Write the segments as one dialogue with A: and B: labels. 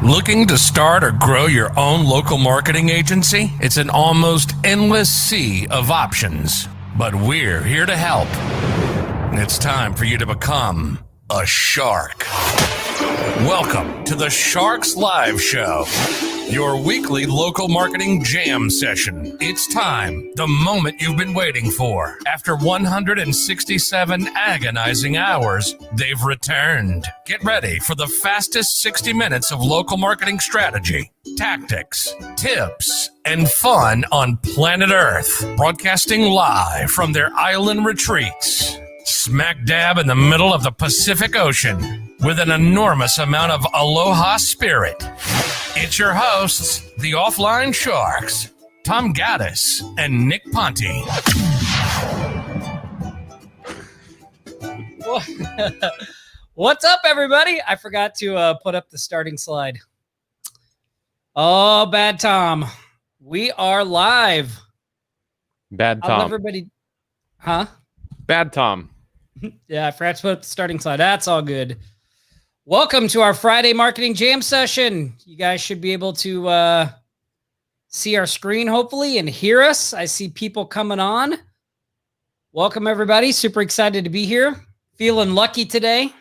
A: Looking to start or grow your own local marketing agency? It's an almost endless sea of options, but we're here to help. It's time for you to become a shark. Welcome to the Sharks Live Show, your weekly local marketing jam session. It's time, the moment you've been waiting for. After 167 agonizing hours, they've returned. Get ready for the fastest 60 minutes of local marketing strategy, tactics, tips, and fun on planet Earth. Broadcasting live from their island retreats, smack dab in the middle of the Pacific Ocean, with an enormous amount of aloha spirit. It's your hosts, the Offline Sharks, Tom Gaddis and Nick Ponte.
B: What's up, everybody? I forgot to put up the starting slide. Oh, bad Tom. We are live.
C: Bad Tom.
B: Everybody, huh?
C: Bad Tom.
B: Yeah, I forgot to put up the starting slide. That's all good. Welcome to our Friday marketing jam session. You guys should be able to see our screen, hopefully, and hear us. I see people coming on. Welcome, everybody. Super excited to be here. Feeling lucky today.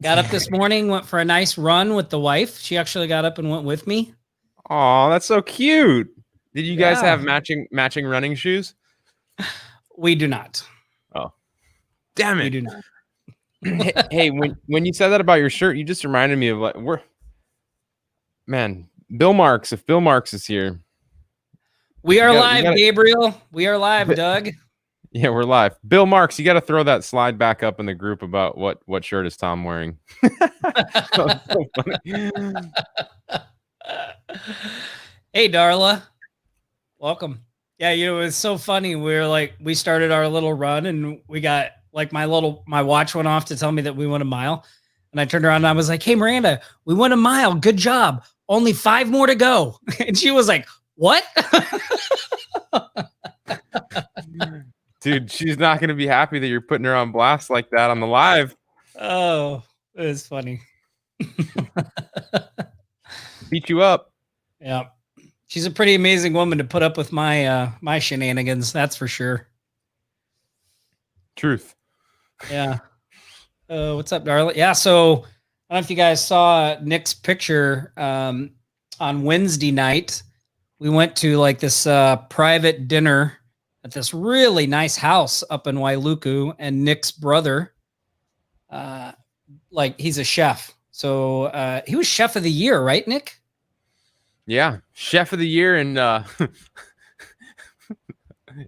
B: Got up this morning, went for a nice run with the wife. She actually got up and went with me.
C: Oh, that's so cute. Did you guys have matching running shoes?
B: We do not.
C: Oh, damn it.
B: We do not.
C: Hey, when you said that about your shirt, you just reminded me of Bill Marks. If Bill Marks is here,
B: we are live, Gabriel. We are live, Doug.
C: Yeah, we're live. Bill Marks, you got to throw that slide back up in the group about what shirt is Tom wearing. So funny.
B: Hey, Darla. Welcome. Yeah, it was so funny. We started our little run and we got my watch went off to tell me that we went a mile. And I turned around and I was like, hey, Miranda, we went a mile. Good job. Only 5 more to go. And she was like, what?
C: Dude, she's not going to be happy that you're putting her on blast like that on the live.
B: Oh, it was funny.
C: Beat you up.
B: Yeah. She's a pretty amazing woman to put up with my shenanigans. That's for sure.
C: Truth.
B: Yeah. What's up, Darla? Yeah. So I don't know if you guys saw Nick's picture on Wednesday night. We went to this private dinner at this really nice house up in Wailuku, and Nick's brother, he's a chef. So he was chef of the year, right, Nick?
C: Yeah, chef of the year, and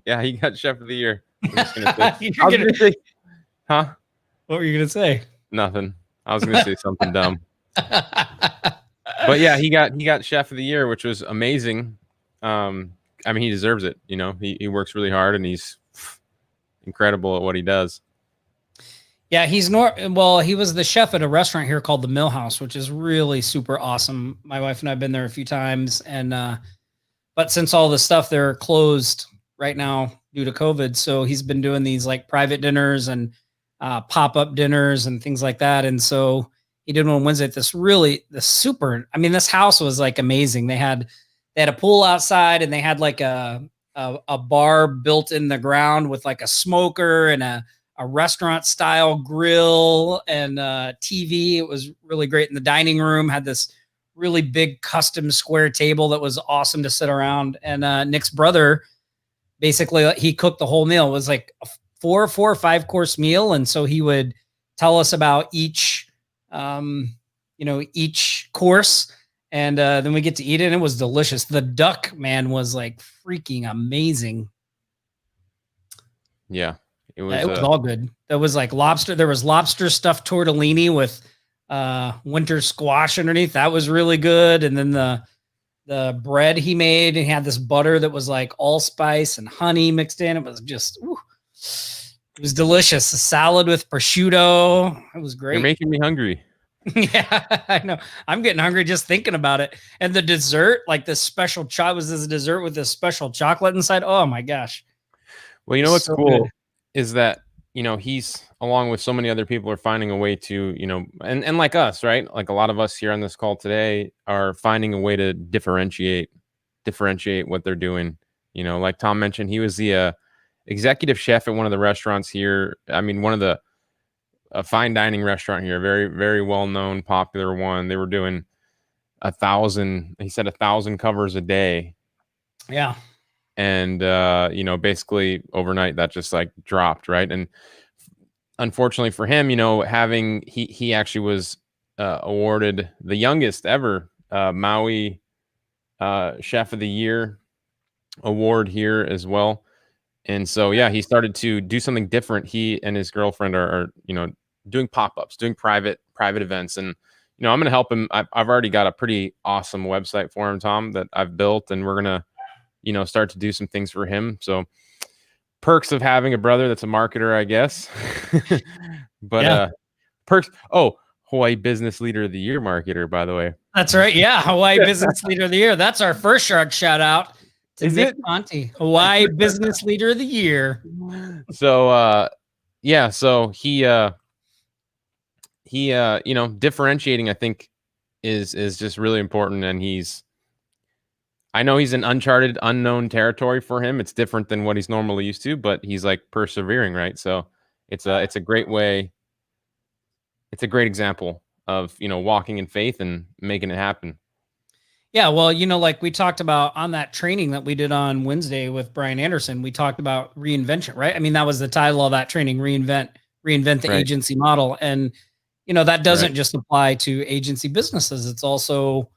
C: yeah, he got chef of the year. Huh?
B: What were you gonna say?
C: Nothing. I was gonna say something dumb. But yeah, he got chef of the year, which was amazing. I mean, he deserves it. You know, he works really hard and he's incredible at what he does.
B: Yeah, he was the chef at a restaurant here called the Mill House, which is really super awesome. My wife and I have been there a few times, and but since all the stuff, they're closed right now due to COVID. So he's been doing these private dinners and pop-up dinners and things like that. And so he did one Wednesday at this house was amazing. They had a pool outside, and they had a bar built in the ground with a smoker and a restaurant style grill and TV. It was really great. In the dining room had this really big custom square table that was awesome to sit around. And Nick's brother, basically he cooked the whole meal. It was a 4 or 5 course meal. And so he would tell us about each course. And then we get to eat it, and it was delicious. The duck, man, was freaking amazing.
C: Yeah.
B: It was all good. There was lobster. There was lobster stuffed tortellini with winter squash underneath. That was really good. And then the bread he made, and he had this butter that was allspice and honey mixed in. It was just, it was delicious. A salad with prosciutto. It was great.
C: You're making me hungry.
B: Yeah, I know. I'm getting hungry just thinking about it. And the dessert, this special was this dessert with this special chocolate inside. Oh my gosh.
C: Well, you know what's so cool? Good. Is that he's, along with so many other people, are finding a way to, and like us, right? Like a lot of us here on this call today are finding a way to differentiate what they're doing. Like Tom mentioned, he was the executive chef at one of the restaurants here. I mean, a fine dining restaurant here, very, very well-known, popular one. They were doing 1,000, he said 1,000 covers a day.
B: Yeah.
C: And, basically overnight that just like dropped. Right. And unfortunately for him, he actually was awarded the youngest ever Maui Chef of the Year award here as well. And so, yeah, he started to do something different. He and his girlfriend are doing pop-ups, doing private events. And, I'm going to help him. I've already got a pretty awesome website for him, Tom, that I've built, and we're going to, start to do some things for him. So perks of having a brother that's a marketer, I guess. But perks. Oh, Hawaii Business Leader of the Year marketer, by the way.
B: That's right. Yeah. Hawaii Business Leader of the Year. That's our first shout out to Nick Conti, Hawaii Business Leader of the Year.
C: So, so he differentiating, I think, is just really important. And I know he's in uncharted, unknown territory for him. It's different than what he's normally used to, but he's like persevering, right? So it's a great way. It's a great example of, walking in faith and making it happen.
B: Yeah. Well, like we talked about on that training that we did on Wednesday with Brian Anderson, we talked about reinvention, right? I mean, that was the title of that training, reinvent the agency model. And, that doesn't just apply to agency businesses. It's also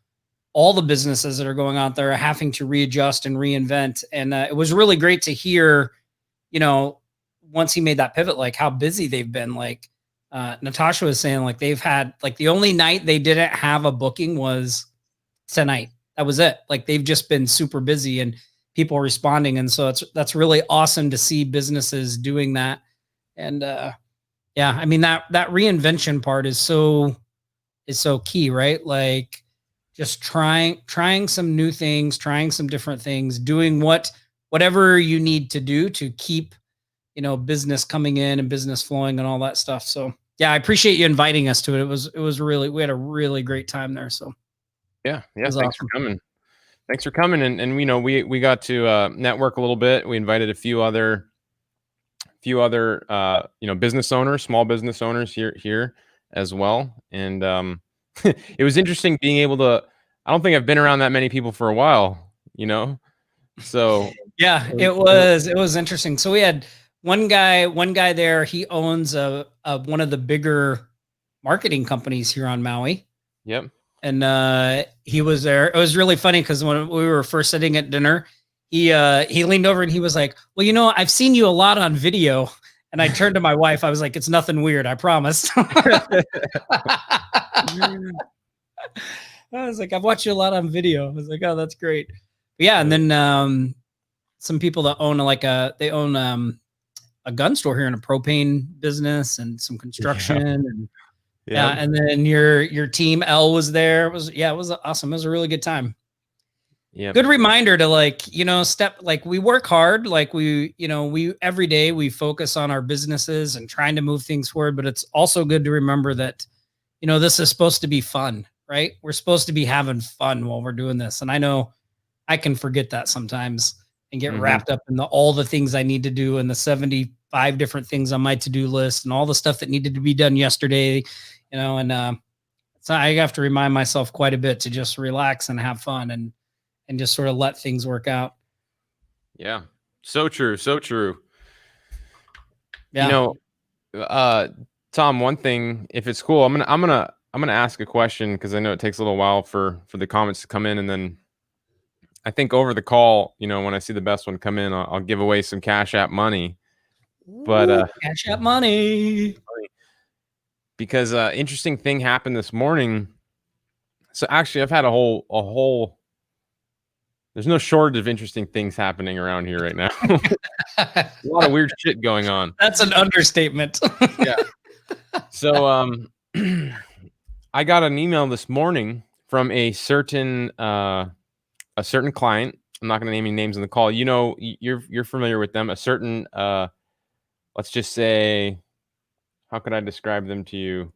B: all the businesses that are going out there are having to readjust and reinvent. And it was really great to hear, once he made that pivot, like how busy they've been. Like Natasha was saying, like they've had, like the only night they didn't have a booking was tonight. That was it. Like they've just been super busy and people responding. And so that's really awesome to see businesses doing that. And I mean, that reinvention part is so key, right? Like just trying some new things, trying some different things, doing whatever you need to do to keep, business coming in and business flowing and all that stuff. So yeah, I appreciate you inviting us to it. It was really, we had a really great time there. So
C: yeah. Thanks for coming. Thanks for coming. And we got to network a little bit. We invited a few other business owners, small business owners here as well. And it was interesting being able to, I don't think I've been around that many people for a while, so
B: yeah, it was interesting. So we had one guy there, he owns one of the bigger marketing companies here on Maui.
C: Yep.
B: And he was there. It was really funny because when we were first sitting at dinner, he leaned over and he was like, well, I've seen you a lot on video. And I turned to my wife. I was like, it's nothing weird. I promise. I was like, I've watched you a lot on video. I was like, oh, that's great. But yeah. And then some people that own a gun store here and a propane business and some construction and and then your team L was there. It was awesome. It was a really good time.
C: Yeah.
B: Good reminder to we work hard. Like we every day we focus on our businesses and trying to move things forward, but it's also good to remember that, this is supposed to be fun, right? We're supposed to be having fun while we're doing this. And I know I can forget that sometimes and get wrapped up in all the things I need to do and the 75 different things on my to-do list and all the stuff that needed to be done yesterday, so I have to remind myself quite a bit to just relax and have fun and just sort of let things work out.
C: Yeah. So true. So true.
B: Yeah.
C: Tom, one thing, if it's cool, I'm going to ask a question because I know it takes a little while for the comments to come in. And then I think over the call, when I see the best one come in, I'll give away some Cash App money, but
B: Cash App money,
C: because interesting thing happened this morning. So actually I've had a whole, there's no shortage of interesting things happening around here right now. A lot of weird shit going on.
B: That's an understatement.
C: Yeah. So I got an email this morning from a certain client. I'm not going to name any names in the call. You're familiar with them. A certain let's just say, how could I describe them to you?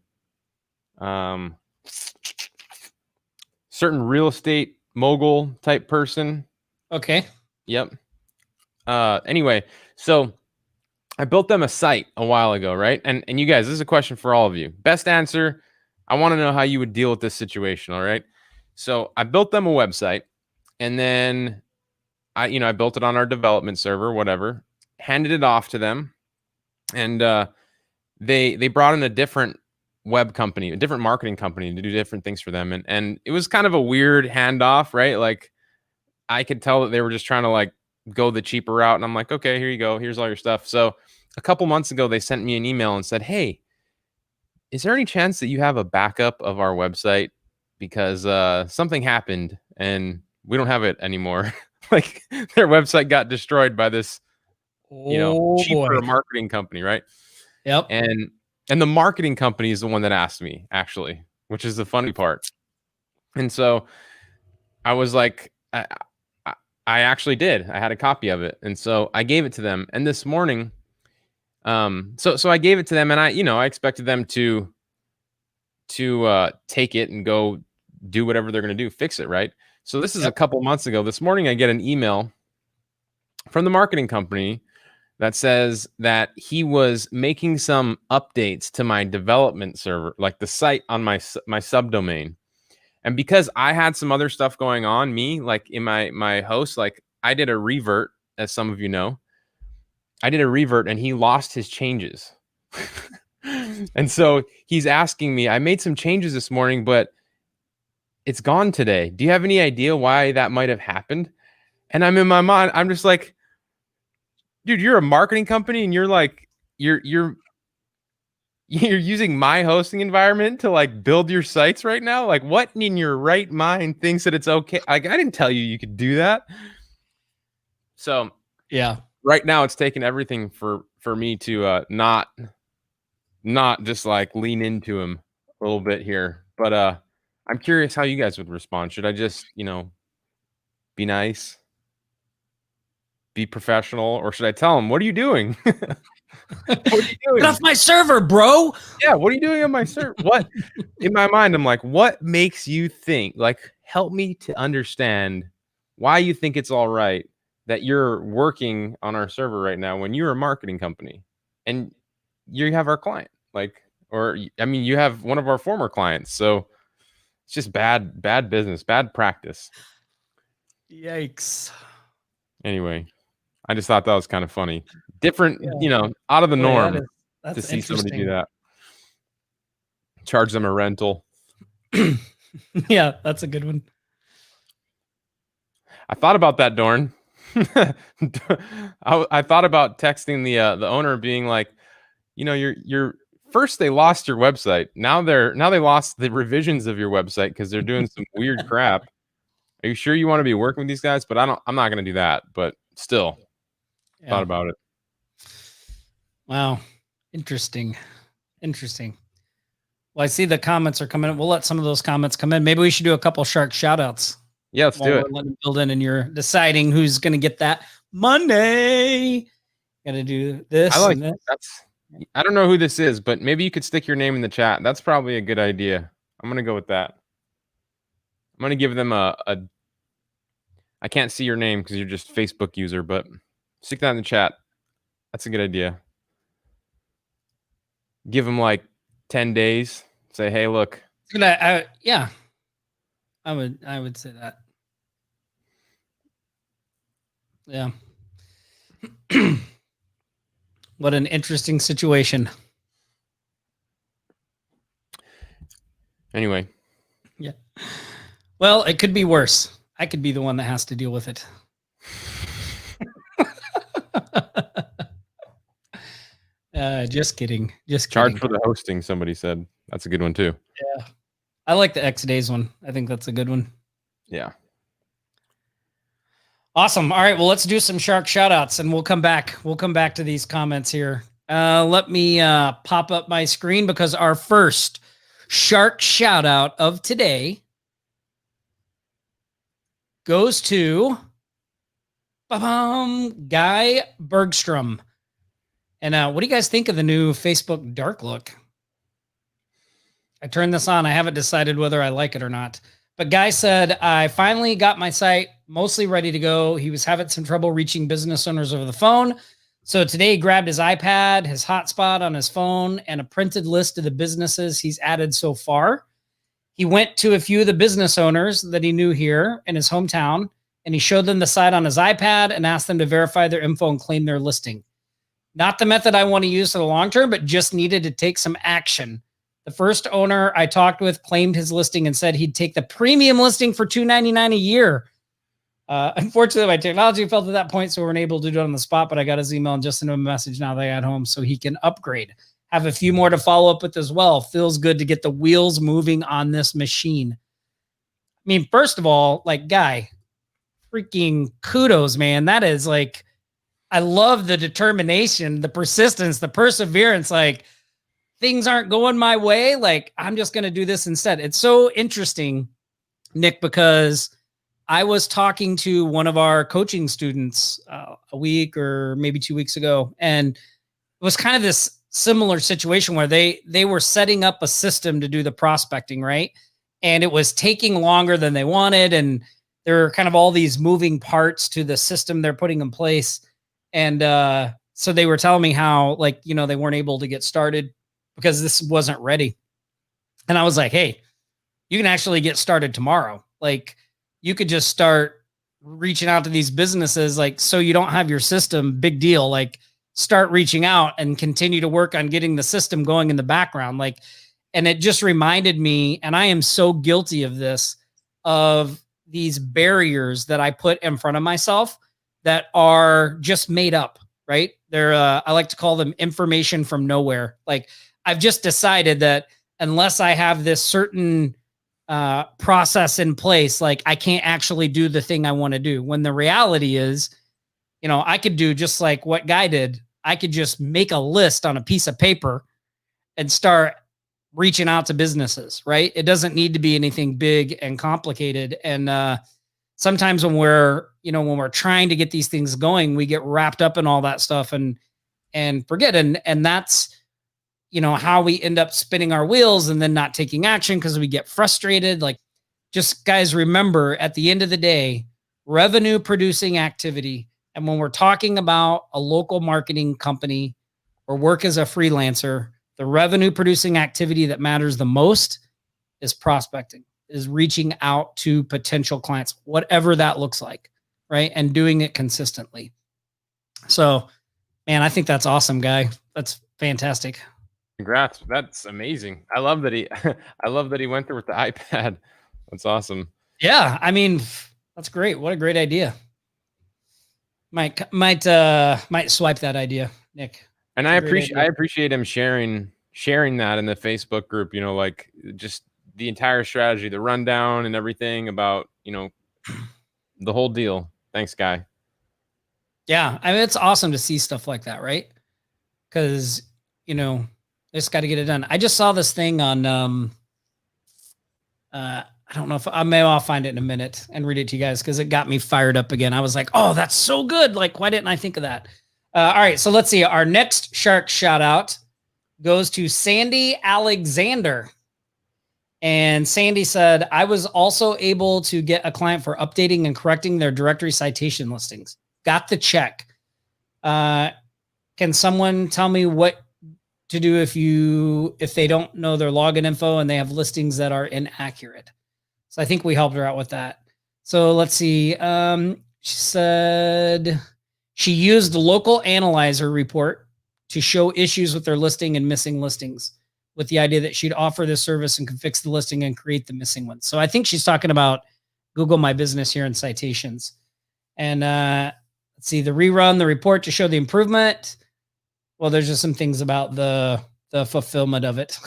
C: Certain real estate mogul type person.
B: Okay.
C: Yep. Anyway, so I built them a site a while ago, right? And you guys, this is a question for all of you. Best answer, I want to know how you would deal with this situation, all right? So I built them a website, and then I built it on our development server, whatever, handed it off to them, and they brought in a different web company, a different marketing company to do different things for them. And it was kind of a weird handoff, right? Like I could tell that they were just trying to like go the cheaper route. And I'm like, okay, here you go. Here's all your stuff. So a couple months ago, they sent me an email and said, hey, is there any chance that you have a backup of our website? Because something happened and we don't have it anymore. Like their website got destroyed by this, cheaper marketing company, right?
B: Yep.
C: And the marketing company is the one that asked me, actually, which is the funny part. And so I was like, I actually did. I had a copy of it. And so I gave it to them. And this morning, so I gave it to them, and I expected them to take it and go do whatever they're going to do, fix it, right? So this is a couple months ago. This morning, I get an email from the marketing company that says that he was making some updates to my development server, like the site on my subdomain. And because I had some other stuff going on, like in my host, like I did a revert, as some of you know. I did a revert and he lost his changes. And so he's asking me, I made some changes this morning, but it's gone today. Do you have any idea why that might have happened? And I'm in my mind, I'm just like, dude, you're a marketing company and you're like, you're using my hosting environment to like build your sites right now. Like what in your right mind thinks that it's okay? Like I didn't tell you could do that. So
B: yeah,
C: right now it's taken everything for me to not just like lean into him a little bit here. But I'm curious how you guys would respond. Should I just, be nice? Be professional, or should I tell him, what are you doing? What are you doing?
B: Get off my server, bro.
C: Yeah, what are you doing on my server? What? In my mind, I'm like, what makes you think? Like, help me to understand why you think it's all right that you're working on our server right now when you're a marketing company and you have our client. Like, or I mean, you have one of our former clients. So it's just bad business, bad practice.
B: Yikes.
C: Anyway, I just thought that was kind of funny. Different, out of the norm
B: that's
C: to see somebody do that. Charge them a rental.
B: Yeah, that's a good one.
C: I thought about that, Dorn. I thought about texting the owner, being like, you're first they lost your website. Now they lost the revisions of your website because they're doing some weird crap. Are you sure you want to be working with these guys? But I'm not going to do that. But still, thought about it.
B: Wow. Interesting. Well, I see the comments are coming in. We'll let some of those comments come in. Maybe we should do a couple shark shout outs.
C: Yeah, let's do it.
B: Let them build in and you're deciding who's going to get that Monday. Got to do this.
C: I don't know who this is, but maybe you could stick your name in the chat. That's probably a good idea. I'm going to go with that. I'm going to give them I can't see your name because you're just Facebook user, but stick that in the chat. That's a good idea. Give them like 10 days. Say, hey, look.
B: Yeah. I would say that. Yeah. What an interesting situation.
C: Anyway.
B: Yeah. Well, it could be worse. I could be the one that has to deal with it. Just kidding.
C: Charge for the hosting, somebody said. That's a good one too.
B: Yeah. I like the X Days one. I think that's a good one.
C: Yeah.
B: Awesome. All right. Well, let's do some shark shout outs and we'll come back. We'll come back to these comments here. Let me pop up my screen because our first shark shout out of today goes to Guy Bergstrom. And what do you guys think of the new Facebook dark look? I turned this on. I haven't decided whether I like it or not. But Guy said, I finally got my site mostly ready to go. He was having some trouble reaching business owners over the phone. So today he grabbed his iPad, his hotspot on his phone, and a printed list of the businesses he's added so far. He went to a few of the business owners that he knew here in his hometown, and he showed them the site on his iPad and asked them to verify their info and claim their listing. Not the method I want to use for the long term, but just needed to take some action. The first owner I talked with claimed his listing and said he'd take the premium listing for $299 a year. Unfortunately, my technology failed at that point, so we weren't able to do it on the spot, but I got his email and just sent him a message now that I got home so he can upgrade. Have a few more to follow up with as well. Feels good to get the wheels moving on this machine. I mean, first of all, like, Guy, freaking kudos, man. That is like, I love the determination, the persistence, the perseverance. Like, things aren't going my way. Like, I'm just going to do this instead. It's so interesting, Nick, because I was talking to one of our coaching students a week or maybe 2 weeks ago, and it was kind of this similar situation where they were setting up a system to do the prospecting, right? And it was taking longer than they wanted. And there are kind of all these moving parts to the system they're putting in place. And so they were telling me how, like, you know, they weren't able to get started because this wasn't ready. And I was like, hey, you can actually get started tomorrow. Like, you could just start reaching out to these businesses. Like, so you don't have your system, big deal. Like, start reaching out and continue to work on getting the system going in the background. Like, and it just reminded me, and I am so guilty of this, of these barriers that I put in front of myself that are just made up, right? They're, I like to call them information from nowhere. Like, I've just decided that unless I have this certain process in place, like, I can't actually do the thing I want to do. When the reality is, you know, I could do just like what Guy did. I could just make a list on a piece of paper and start reaching out to businesses, right? It doesn't need to be anything big and complicated. And sometimes when we're trying to get these things going, we get wrapped up in all that stuff and forget. And that's, you know, how we end up spinning our wheels and then not taking action because we get frustrated. Like, just, guys, remember, at the end of the day, revenue producing activity. And when we're talking about a local marketing company or work as a freelancer, the revenue producing activity that matters the most is prospecting, is reaching out to potential clients, whatever that looks like, right? And doing it consistently. So, man, I think that's awesome, Guy. That's fantastic.
C: Congrats. That's amazing. I love that he went there with the iPad. That's awesome.
B: Yeah. I mean, that's great. What a great idea. Might swipe that idea, Nick.
C: And I appreciate him sharing that in the Facebook group, you know, like, just the entire strategy, the rundown and everything about, you know, the whole deal. Thanks, Guy.
B: Yeah. I mean, it's awesome to see stuff like that, right? Because, you know, just got to get it done. I just saw this thing on, I don't know if I'll find it in a minute and read it to you guys, because it got me fired up again. I was like, oh, that's so good. Like, why didn't I think of that? All right. So let's see. Our next shark shout out goes to Sandy Alexander. And Sandy said, I was also able to get a client for updating and correcting their directory citation listings. Got the check. Can someone tell me what to do if they don't know their login info and they have listings that are inaccurate? So I think we helped her out with that. So let's see. She said she used the local analyzer report to show issues with their listing and missing listings, with the idea that she'd offer this service and could fix the listing and create the missing ones. So I think she's talking about Google My Business here in citations. And let's see, the report to show the improvement. Well, there's just some things about the fulfillment of it.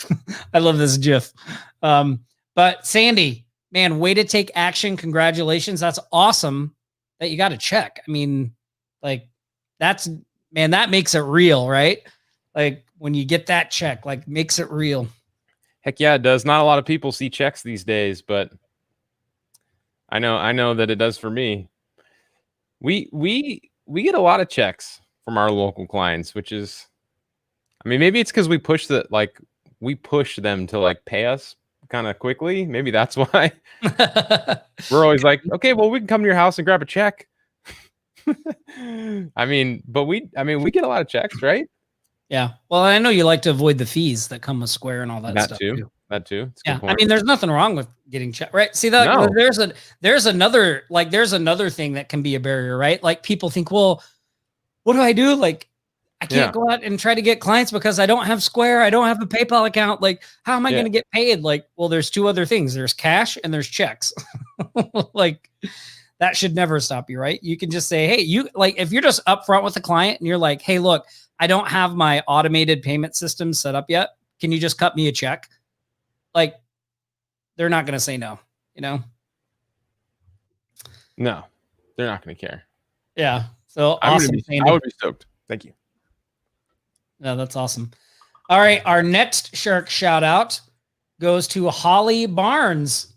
B: I love this GIF. But Sandy, man, way to take action. Congratulations. That's awesome that you got a check. I mean, like, that makes it real, right? Like, when you get that check, like, makes it real.
C: Heck yeah, it does. Not a lot of people see checks these days, but I know that it does for me. We get a lot of checks from our local clients, which is I mean, maybe it's because we push them to like pay us kind of quickly. Maybe that's why we're always like, okay, well, we can come to your house and grab a check. I mean, we get a lot of checks, right?
B: Yeah. Well, I know you like to avoid the fees that come with Square and all that stuff too.
C: That too.
B: Yeah. I mean, there's nothing wrong with getting checked, right? See that
C: No.
B: there's another thing that can be a barrier, right? Like people think, well, what do I do? Like, I can't go out and try to get clients because I don't have Square. I don't have a PayPal account. Like, how am I going to get paid? Like, well, there's two other things. There's cash and there's checks. Like, that should never stop you, right? You can just say, hey, if you're just upfront with the client and you're like, hey, look, I don't have my automated payment system set up yet. Can you just cut me a check? Like, they're not going to say no, No,
C: they're not going to care.
B: Yeah. So
C: I
B: awesome.
C: would be stoked. Thank you.
B: Yeah, that's awesome. All right. Our next shark shout out goes to Holly Barnes.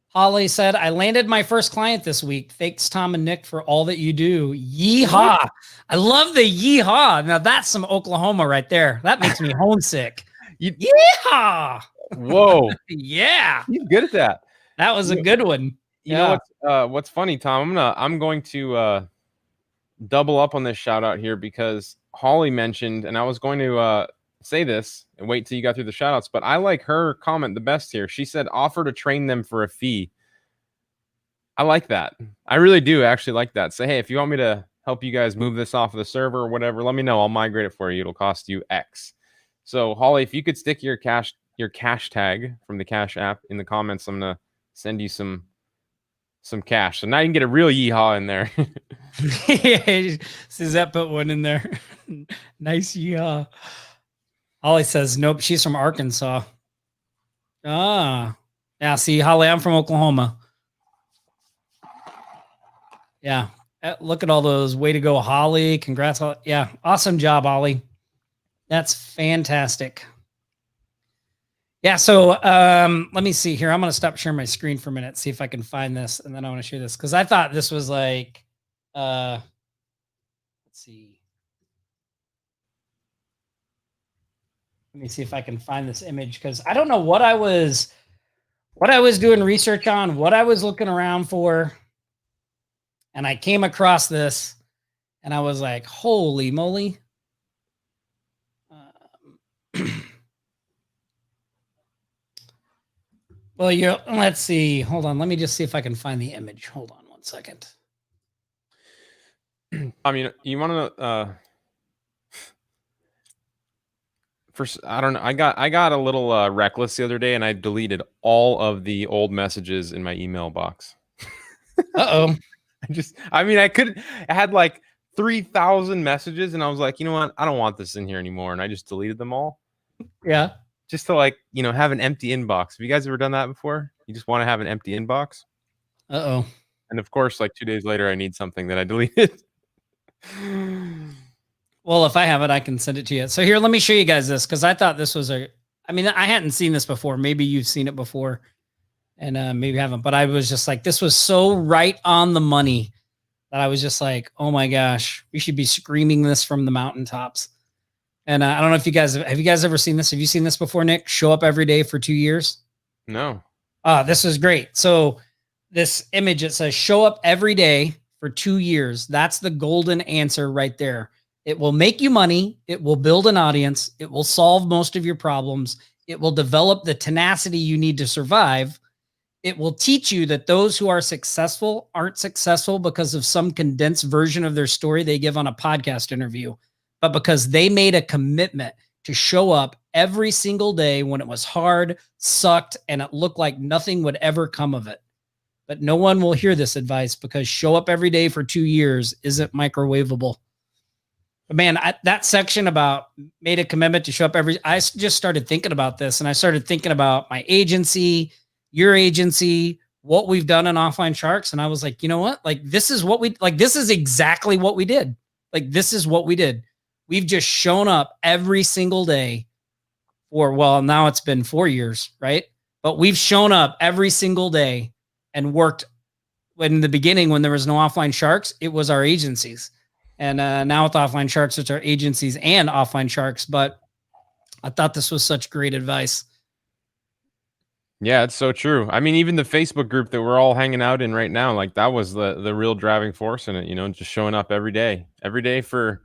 B: Holly said, I landed my first client this week. Thanks, Tom and Nick, for all that you do. Yeehaw. I love the yeehaw. Now that's some Oklahoma right there. That makes me homesick. Yeehaw.
C: Whoa.
B: Yeah.
C: He's good at that.
B: That was a good one.
C: You know what's funny, Tom? I'm going to double up on this shout out here because Holly mentioned, and I was going to say this and wait till you got through the shout outs, but I like her comment the best here. She said, offer to train them for a fee. I like that. I really do actually like that. Say, hey, if you want me to help you guys move this off of the server or whatever, let me know. I'll migrate it for you. It'll cost you X. So Holly, if you could stick your cash tag from the Cash app in the comments, I'm gonna send you some cash. So now you can get a real yeehaw in there.
B: Yeah, Suzette put one in there. Nice yeehaw. Holly says, nope, she's from Arkansas. Ah. Yeah, see, Holly, I'm from Oklahoma. Yeah. Look at all those. Way to go, Holly. Congrats. Yeah. Awesome job, Holly. That's fantastic. Yeah. So let me see here. I'm going to stop sharing my screen for a minute, see if I can find this. And then I want to share this because I thought this was like, let's see. Let me see if I can find this image because I don't know what I was doing research on, what I was looking around for. And I came across this and I was like, holy moly. Well, let's see. Hold on. Let me just see if I can find the image. Hold on one second.
C: I mean, you want to first, I don't know. I got a little reckless the other day and I deleted all of the old messages in my email box.
B: Uh-oh.
C: I had like 3,000 messages and I was like, you know what? I don't want this in here anymore. And I just deleted them all.
B: Yeah.
C: Just to have an empty inbox. Have you guys ever done that before? You just want to have an empty inbox?
B: Uh-oh.
C: And of course, like 2 days later, I need something that I deleted.
B: Well, if I have it, I can send it to you. So here, let me show you guys this because I thought this was I hadn't seen this before. Maybe you've seen it before and maybe haven't, but I was just like, this was so right on the money that I was just like, oh my gosh, we should be screaming this from the mountaintops. And I don't know if have you guys ever seen this? Have you seen this before, Nick? Show up every day for 2 years.
C: No.
B: This is great. So this image, it says show up every day for 2 years. That's the golden answer right there. It will make you money. It will build an audience. It will solve most of your problems. It will develop the tenacity you need to survive. It will teach you that those who are successful aren't successful because of some condensed version of their story they give on a podcast interview, but because they made a commitment to show up every single day when it was hard, sucked, and it looked like nothing would ever come of it. But no one will hear this advice because show up every day for 2 years isn't microwavable. But man, that section about made a commitment to show up I just started thinking about this and I started thinking about my agency, your agency, what we've done in Offline Sharks. And I was like, you know what? Like, this is exactly what we did. Like, this is what we did. We've just shown up every single day now it's been 4 years, right? But we've shown up every single day and worked. In the beginning, when there was no Offline Sharks, it was our agencies. and now with Offline Sharks, which are agencies and Offline Sharks. But I thought this was such great advice.
C: Yeah, it's so true. I mean, even the Facebook group that we're all hanging out in right now, like that was the real driving force in it, you know, just showing up every day for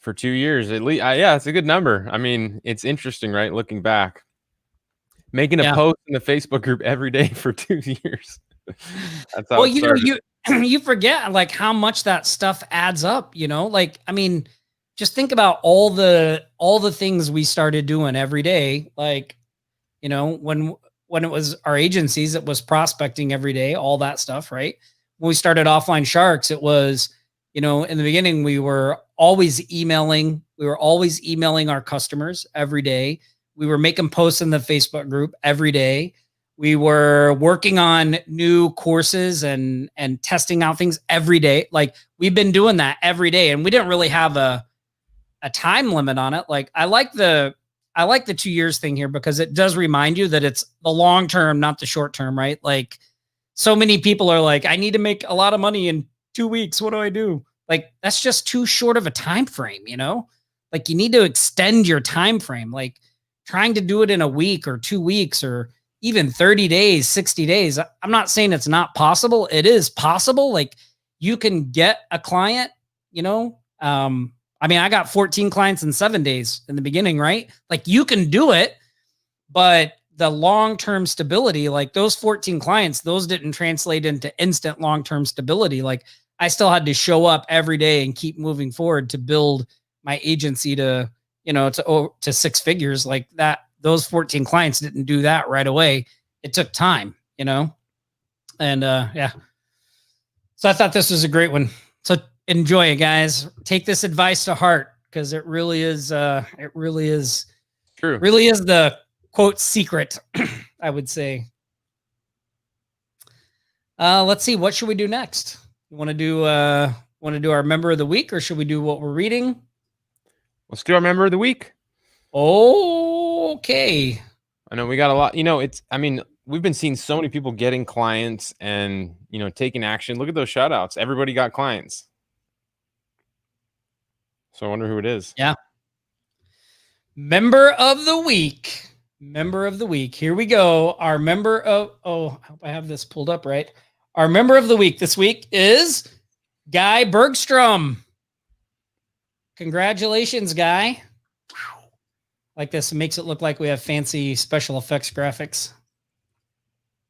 C: 2 years at least. Yeah, it's a good number. I mean, it's interesting, right? Looking back, making a post in the Facebook group every day for 2 years. That's how
B: Well,
C: it started.
B: you forget like how much that stuff adds up, you know? Like, I mean, just think about all the things we started doing every day. Like, you know, when it was our agencies, it was prospecting every day, all that stuff, right? When we started Offline Sharks, it was, you know, in the beginning, we were always emailing. We were always emailing our customers every day. We were making posts in the Facebook group every day. We were working on new courses and testing out things every day. Like we've been doing that every day, and we didn't really have a time limit on it. Like I like the 2 years thing here because it does remind you that it's the long term, not the short term, right? Like so many people are like, I need to make a lot of money in 2 weeks. What do I do? Like that's just too short of a time frame, you know? Like you need to extend your time frame. Like trying to do it in a week or 2 weeks or even 30 days, 60 days. I'm not saying it's not possible. It is possible. Like you can get a client, you know, I mean, I got 14 clients in 7 days in the beginning, right? Like you can do it, but the long-term stability, like those 14 clients, those didn't translate into instant long-term stability. Like I still had to show up every day and keep moving forward to build my agency to, you know, to 6 figures like that. Those 14 clients didn't do that right away. It took time, you know? And yeah. So I thought this was a great one. So enjoy it, guys. Take this advice to heart because it really is
C: True.
B: Really is the quote secret, I would say. Let's see, what should we do next? You want to do our member of the week, or should we do what we're reading?
C: Let's do our member of the week.
B: Okay.
C: I know we got a lot, you know, I mean, we've been seeing so many people getting clients and, you know, taking action. Look at those shout outs. Everybody got clients. So I wonder who it is.
B: Yeah. Member of the week. Member of the week. Here we go. Our member of, I hope I have this pulled up right. Our member of the week this week is Guy Bergstrom. Congratulations, Guy. Like this, it makes it look like we have fancy special effects graphics.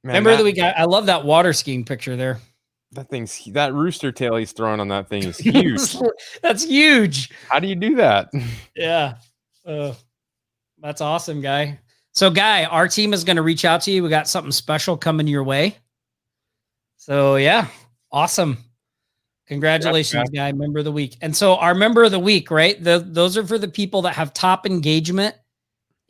B: Man, member of the week. I love that water skiing picture there.
C: That rooster tail he's throwing on that thing is huge.
B: That's huge.
C: How do you do that?
B: Yeah. That's awesome, Guy. So, Guy, our team is going to reach out to you. We got something special coming your way. So, yeah, awesome. Congratulations, Guy, member of the week. And so our member of the week, right? Those are for the people that have top engagement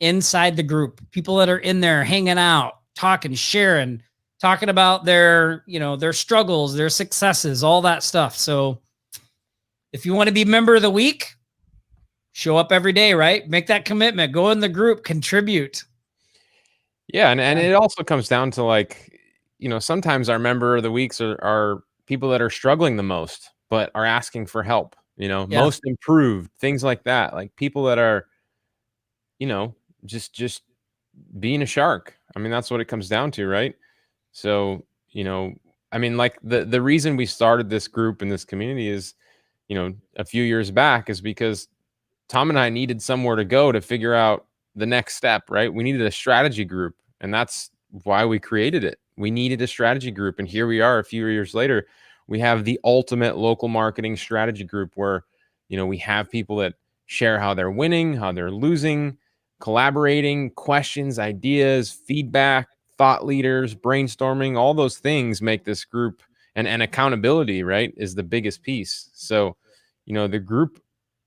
B: inside the group, people that are in there hanging out, talking, sharing, talking about their, you know, their struggles, their successes, all that stuff. So if you want to be member of the week, show up every day, right? Make that commitment, go in the group, contribute.
C: Yeah. And it also comes down to like, you know, sometimes our member of the weeks are people that are struggling the most, but are asking for help, you know, most improved, things like that. Like people that are, you know, just being a shark. I mean, that's what it comes down to, right? So, you know, I mean, like the reason we started this group and this community is, you know, a few years back is because Tom and I needed somewhere to go to figure out the next step, right? We needed a strategy group, and that's why we created it. We needed a strategy group, and here we are a few years later. We have the ultimate local marketing strategy group where, you know, we have people that share how they're winning, how they're losing, collaborating, questions, ideas, feedback, thought leaders, brainstorming. All those things make this group, and accountability, right, is the biggest piece. So, you know, the group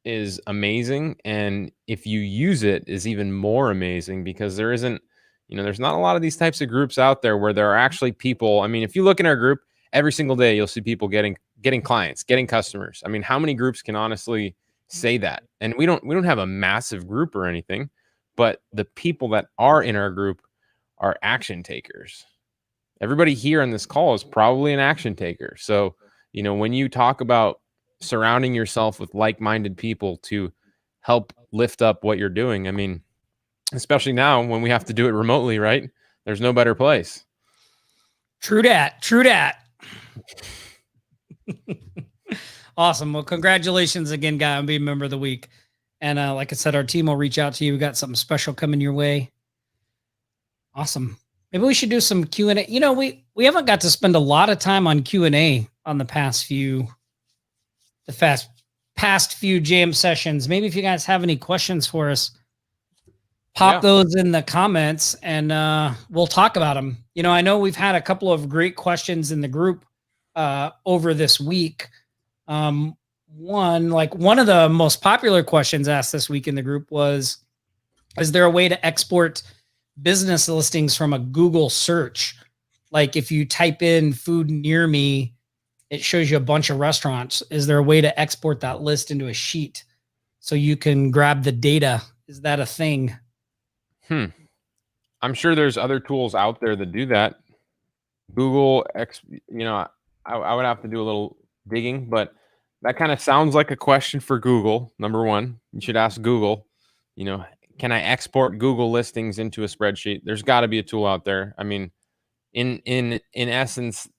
C: is amazing, and if you use it, is even more amazing because there isn't, you know, there's not a lot of these types of groups out there where there are actually people. I mean, if you look in our group every single day, you'll see people getting clients, getting customers. I mean, how many groups can honestly say that? And we don't have a massive group or anything, but the people that are in our group are action takers. Everybody here on this call is probably an action taker. So, you know, when you talk about surrounding yourself with like-minded people to help lift up what you're doing. I mean, especially now when we have to do it remotely, right? There's no better place.
B: True dat. True dat. Awesome. Well, congratulations again, guy, on being member of the week. And like I said, our team will reach out to you. We got something special coming your way. Awesome. Maybe we should do some Q&A. You know, we haven't got to spend a lot of time on Q&A on the past few jam sessions. Maybe if you guys have any questions for us, pop those in the comments and we'll talk about them. You know, I know we've had a couple of great questions in the group over this week. One of the most popular questions asked this week in the group was, is there a way to export business listings from a Google search? Like if you type in food near me, it shows you a bunch of restaurants. Is there a way to export that list into a sheet so you can grab the data? Is that a thing?
C: I'm sure there's other tools out there that do that. Google, I would have to do a little digging, but that kind of sounds like a question for Google. Number one, you should ask Google, can I export Google listings into a spreadsheet? There's got to be a tool out there. I mean, in essence,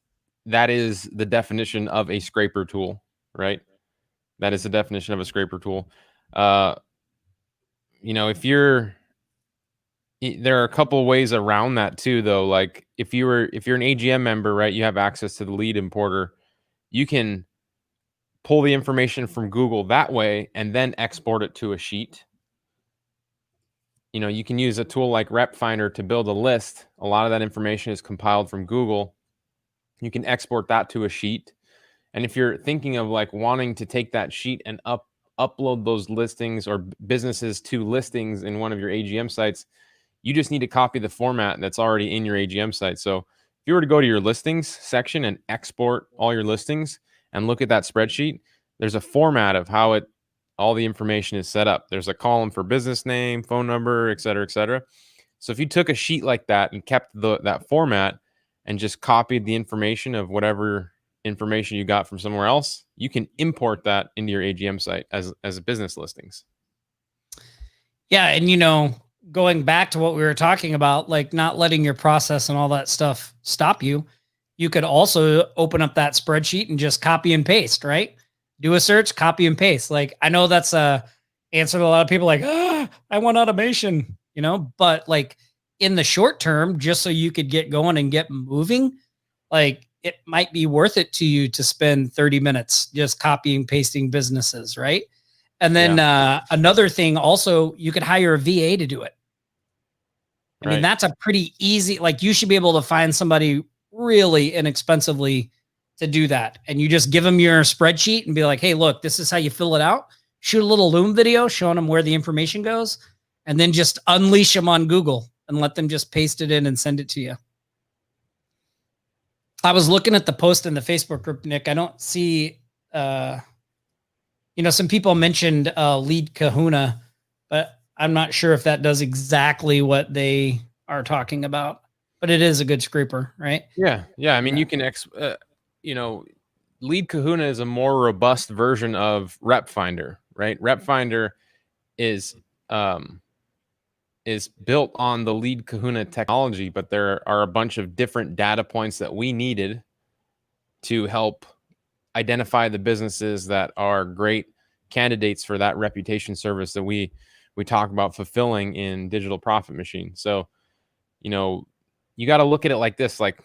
C: that is the definition of a scraper tool, right? That is the definition of a scraper tool. There are a couple of ways around that too, though. Like if you're an AGM member, right, you have access to the lead importer. You can pull the information from Google that way and then export it to a sheet. You can use a tool like Rep Finder to build a list. A lot of that information is compiled from Google. You can export that to a sheet. And if you're thinking of like wanting to take that sheet and upload those listings or businesses to listings in one of your AGM sites, you just need to copy the format that's already in your AGM site. So if you were to go to your listings section and export all your listings and look at that spreadsheet, there's a format of how all the information is set up. There's a column for business name, phone number, et cetera, et cetera. So if you took a sheet like that and kept that format and just copied the information of whatever information you got from somewhere else, you can import that into your AGM site as business listings.
B: Yeah. And, going back to what we were talking about, like not letting your process and all that stuff stop you, you could also open up that spreadsheet and just copy and paste, right? Do a search, copy and paste. Like, I know that's a answer to a lot of people like, I want automation, but like in the short term, just so you could get going and get moving, like it might be worth it to you to spend 30 minutes just copying, pasting businesses, right? And then another thing also, you could hire a VA to do it. I mean, that's a pretty easy, like you should be able to find somebody really inexpensively to do that. And you just give them your spreadsheet and be like, hey, look, this is how you fill it out. Shoot a little Loom video showing them where the information goes, and then just unleash them on Google and let them just paste it in and send it to you. I was looking at the post in the Facebook group, Nick. I don't see, some people mentioned Lead Kahuna, but I'm not sure if that does exactly what they are talking about, but it is a good scraper, right?
C: Yeah. I mean, you can, Lead Kahuna is a more robust version of Rep Finder, right? Rep Finder is built on the Lead Kahuna technology, but there are a bunch of different data points that we needed to help identify the businesses that are great candidates for that reputation service that we talk about fulfilling in Digital Profit Machine. So, you got to look at it like this, like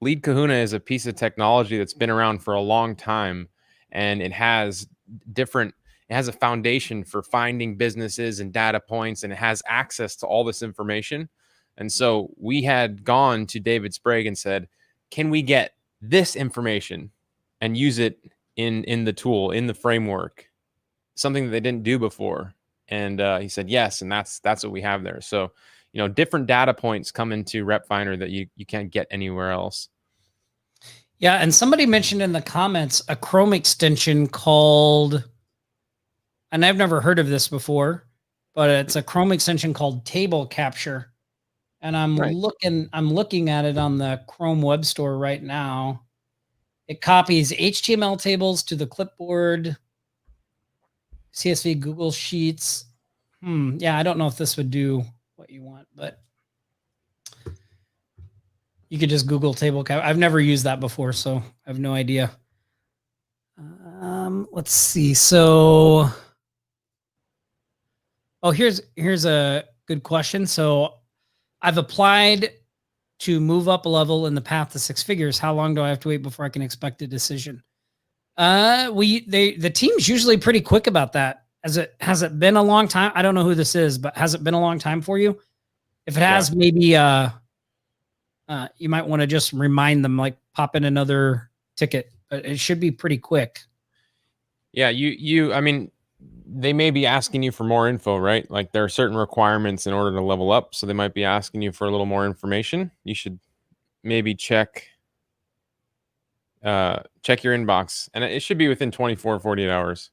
C: Lead Kahuna is a piece of technology that's been around for a long time, and it has a foundation for finding businesses and data points, and it has access to all this information. And so we had gone to David Sprague and said, can we get this information and use it in the tool, in the framework, something that they didn't do before? And he said, yes. And that's what we have there. So, different data points come into Rep Finder that you can't get anywhere else.
B: Yeah. And somebody mentioned in the comments a Chrome extension called, and I've never heard of this before, but it's a Chrome extension called Table Capture. And I'm looking at it on the Chrome Web Store right now. It copies HTML tables to the clipboard, CSV, Google Sheets. Yeah, I don't know if this would do what you want, but you could just Google table cap. I've never used that before, so I have no idea. Let's see. So, here's a good question. So I've applied to move up a level in the path to 6 figures. How long do I have to wait before I can expect a decision? The team's usually pretty quick about that. Has it been a long time? I don't know who this is, but has it been a long time for you? If it has, maybe you might want to just remind them, like pop in another ticket, but it should be pretty quick.
C: Yeah, I mean, they may be asking you for more info, right? Like there are certain requirements in order to level up. So they might be asking you for a little more information. You should maybe check your inbox, and it should be within 24, 48 hours.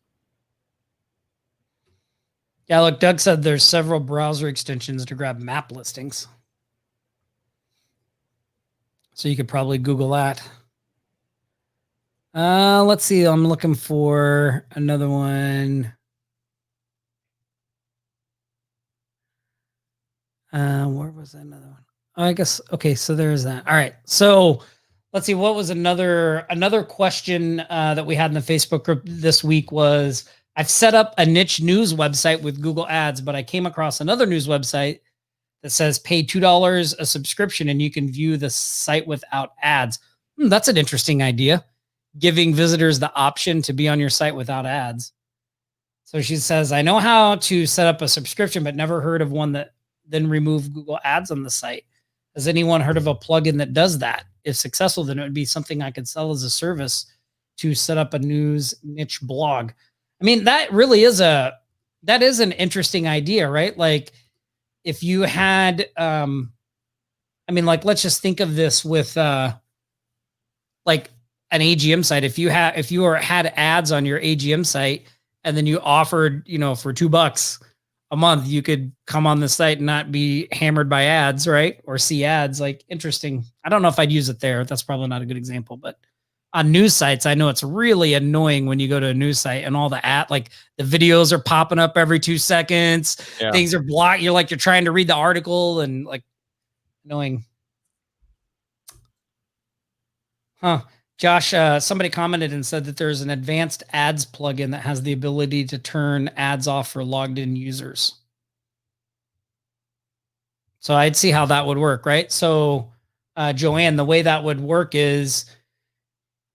B: Yeah, look, Doug said there's several browser extensions to grab map listings. So you could probably Google that. Let's see. I'm looking for another one. Where was another one? Oh, I guess. Okay. So there's that. All right. So let's see. What was another question that we had in the Facebook group this week was, I've set up a niche news website with Google Ads, but I came across another news website that says pay $2 a subscription and you can view the site without ads. That's an interesting idea, giving visitors the option to be on your site without ads. So she says, I know how to set up a subscription, but never heard of one that then remove Google Ads on the site. Has anyone heard of a plugin that does that? If successful, then it would be something I could sell as a service to set up a news niche blog. I mean, that really is an interesting idea, right? Like if you had, let's just think of this with like an AGM site. If you had ads on your AGM site and then you offered, for $2 a month, you could come on the site and not be hammered by ads, right? Or see ads. Like, interesting. I don't know if I'd use it there. That's probably not a good example, but on news sites, I know it's really annoying when you go to a news site and all the the videos are popping up every 2 seconds. Yeah. Things are blocked. You're trying to read the article and annoying. Josh, somebody commented and said that there's an advanced ads plugin that has the ability to turn ads off for logged in users. So I'd see how that would work, right? So Joanne, the way that would work is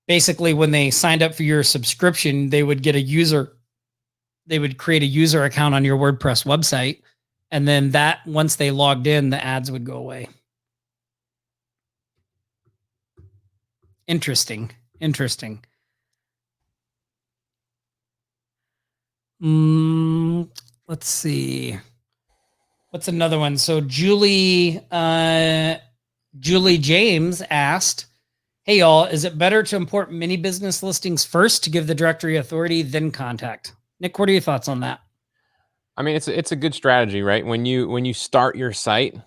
B: basically when they signed up for your subscription, they would create a user account on your WordPress website. And then once they logged in, the ads would go away. Interesting. Let's see. What's another one? So Julie James asked, hey y'all, is it better to import mini business listings first to give the directory authority, then contact? Nick, what are your thoughts on that?
C: I mean, it's a good strategy, right? When you start your site,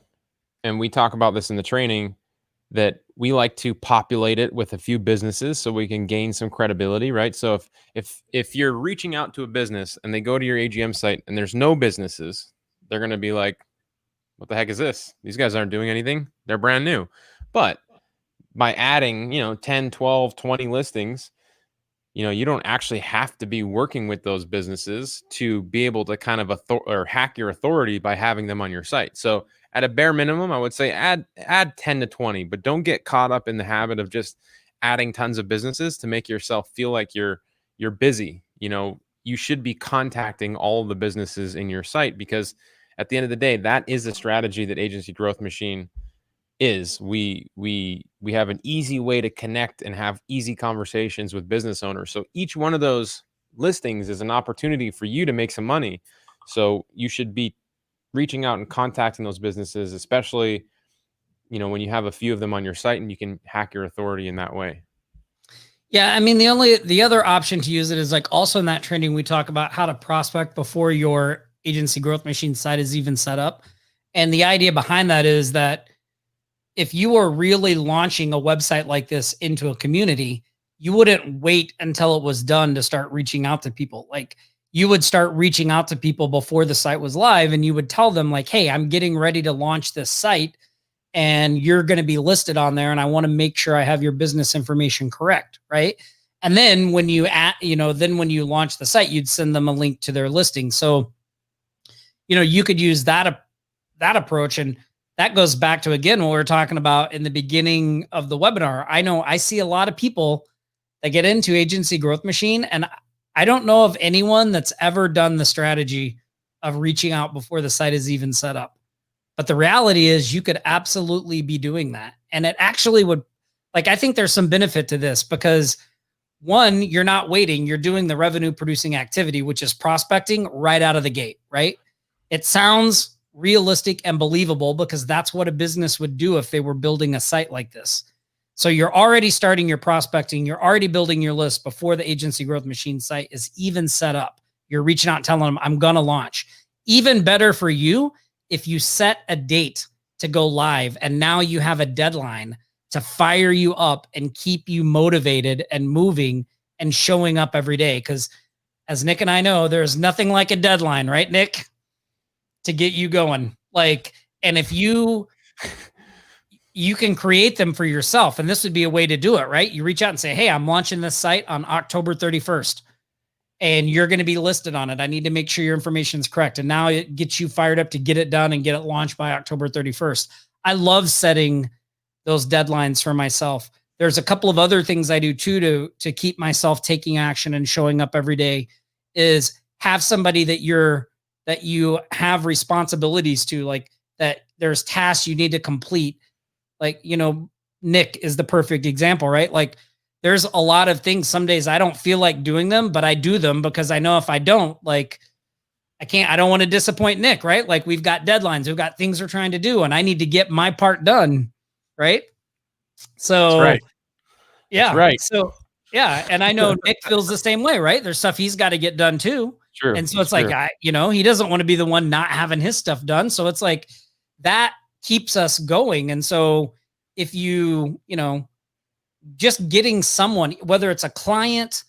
C: and we talk about this in the training, that we like to populate it with a few businesses so we can gain some credibility, right? So if you're reaching out to a business and they go to your AGM site and there's no businesses, they're going to be like, what the heck is this? These guys aren't doing anything. They're brand new. But by adding, 10, 12, 20 listings, you don't actually have to be working with those businesses to be able to kind of hack your authority by having them on your site. So at a bare minimum, I would say add 10 to 20, but don't get caught up in the habit of just adding tons of businesses to make yourself feel like you're busy. You should be contacting all the businesses in your site, because at the end of the day, that is a strategy that Agency Growth Machine is. We have an easy way to connect and have easy conversations with business owners. So each one of those listings is an opportunity for you to make some money. So you should be reaching out and contacting those businesses, especially, when you have a few of them on your site and you can hack your authority in that way.
B: Yeah. I mean, the other option to use it is also in that training, we talk about how to prospect before your Agency Growth Machine site is even set up. And the idea behind that is that if you are really launching a website like this into a community, you wouldn't wait until it was done to start reaching out to people. Like you would start reaching out to people before the site was live, and you would tell them like, hey, I'm getting ready to launch this site and you're going to be listed on there. And I want to make sure I have your business information correct. Right. And then when you then when you launch the site, you'd send them a link to their listing. So, you could use that approach. And that goes back to, again, what we were talking about in the beginning of the webinar. I know I see a lot of people that get into Agency Growth Machine, and I don't know of anyone that's ever done the strategy of reaching out before the site is even set up. But the reality is you could absolutely be doing that. And it actually would, like, I think there's some benefit to this because one, you're not waiting, you're doing the revenue producing activity, which is prospecting right out of the gate, right? It sounds realistic and believable because that's what a business would do if they were building a site like this. So you're already starting your prospecting, you're already building your list before the Agency Growth Machine site is even set up. You're reaching out and telling them, I'm going to launch. Even better for you if you set a date to go live and now you have a deadline to fire you up and keep you motivated and moving and showing up every day. Because as Nick and I know, there's nothing like a deadline, right, Nick? To get you going. Like, and if you can create them for yourself, and this would be a way to do it, right? You reach out and say, hey, I'm launching this site on October 31st. And you're going to be listed on it. I need to make sure your information is correct. And now it gets you fired up to get it done and get it launched by October 31st. I love setting those deadlines for myself. There's a couple of other things I do too to keep myself taking action and showing up every day is have somebody that you have responsibilities to, like that there's tasks you need to complete. Like, Nick is the perfect example, right? Like, there's a lot of things. Some days I don't feel like doing them, but I do them because I know if I don't, like, I don't want to disappoint Nick, right? Like we've got deadlines, we've got things we're trying to do, and I need to get my part done. Right. So,
C: That's right.
B: Yeah.
C: That's right.
B: So, yeah. And I know Nick feels the same way, right? There's stuff he's got to get done too.
C: True.
B: And so it's like, he doesn't want to be the one not having his stuff done. So it's like that keeps us going. And so if just getting someone, whether it's a client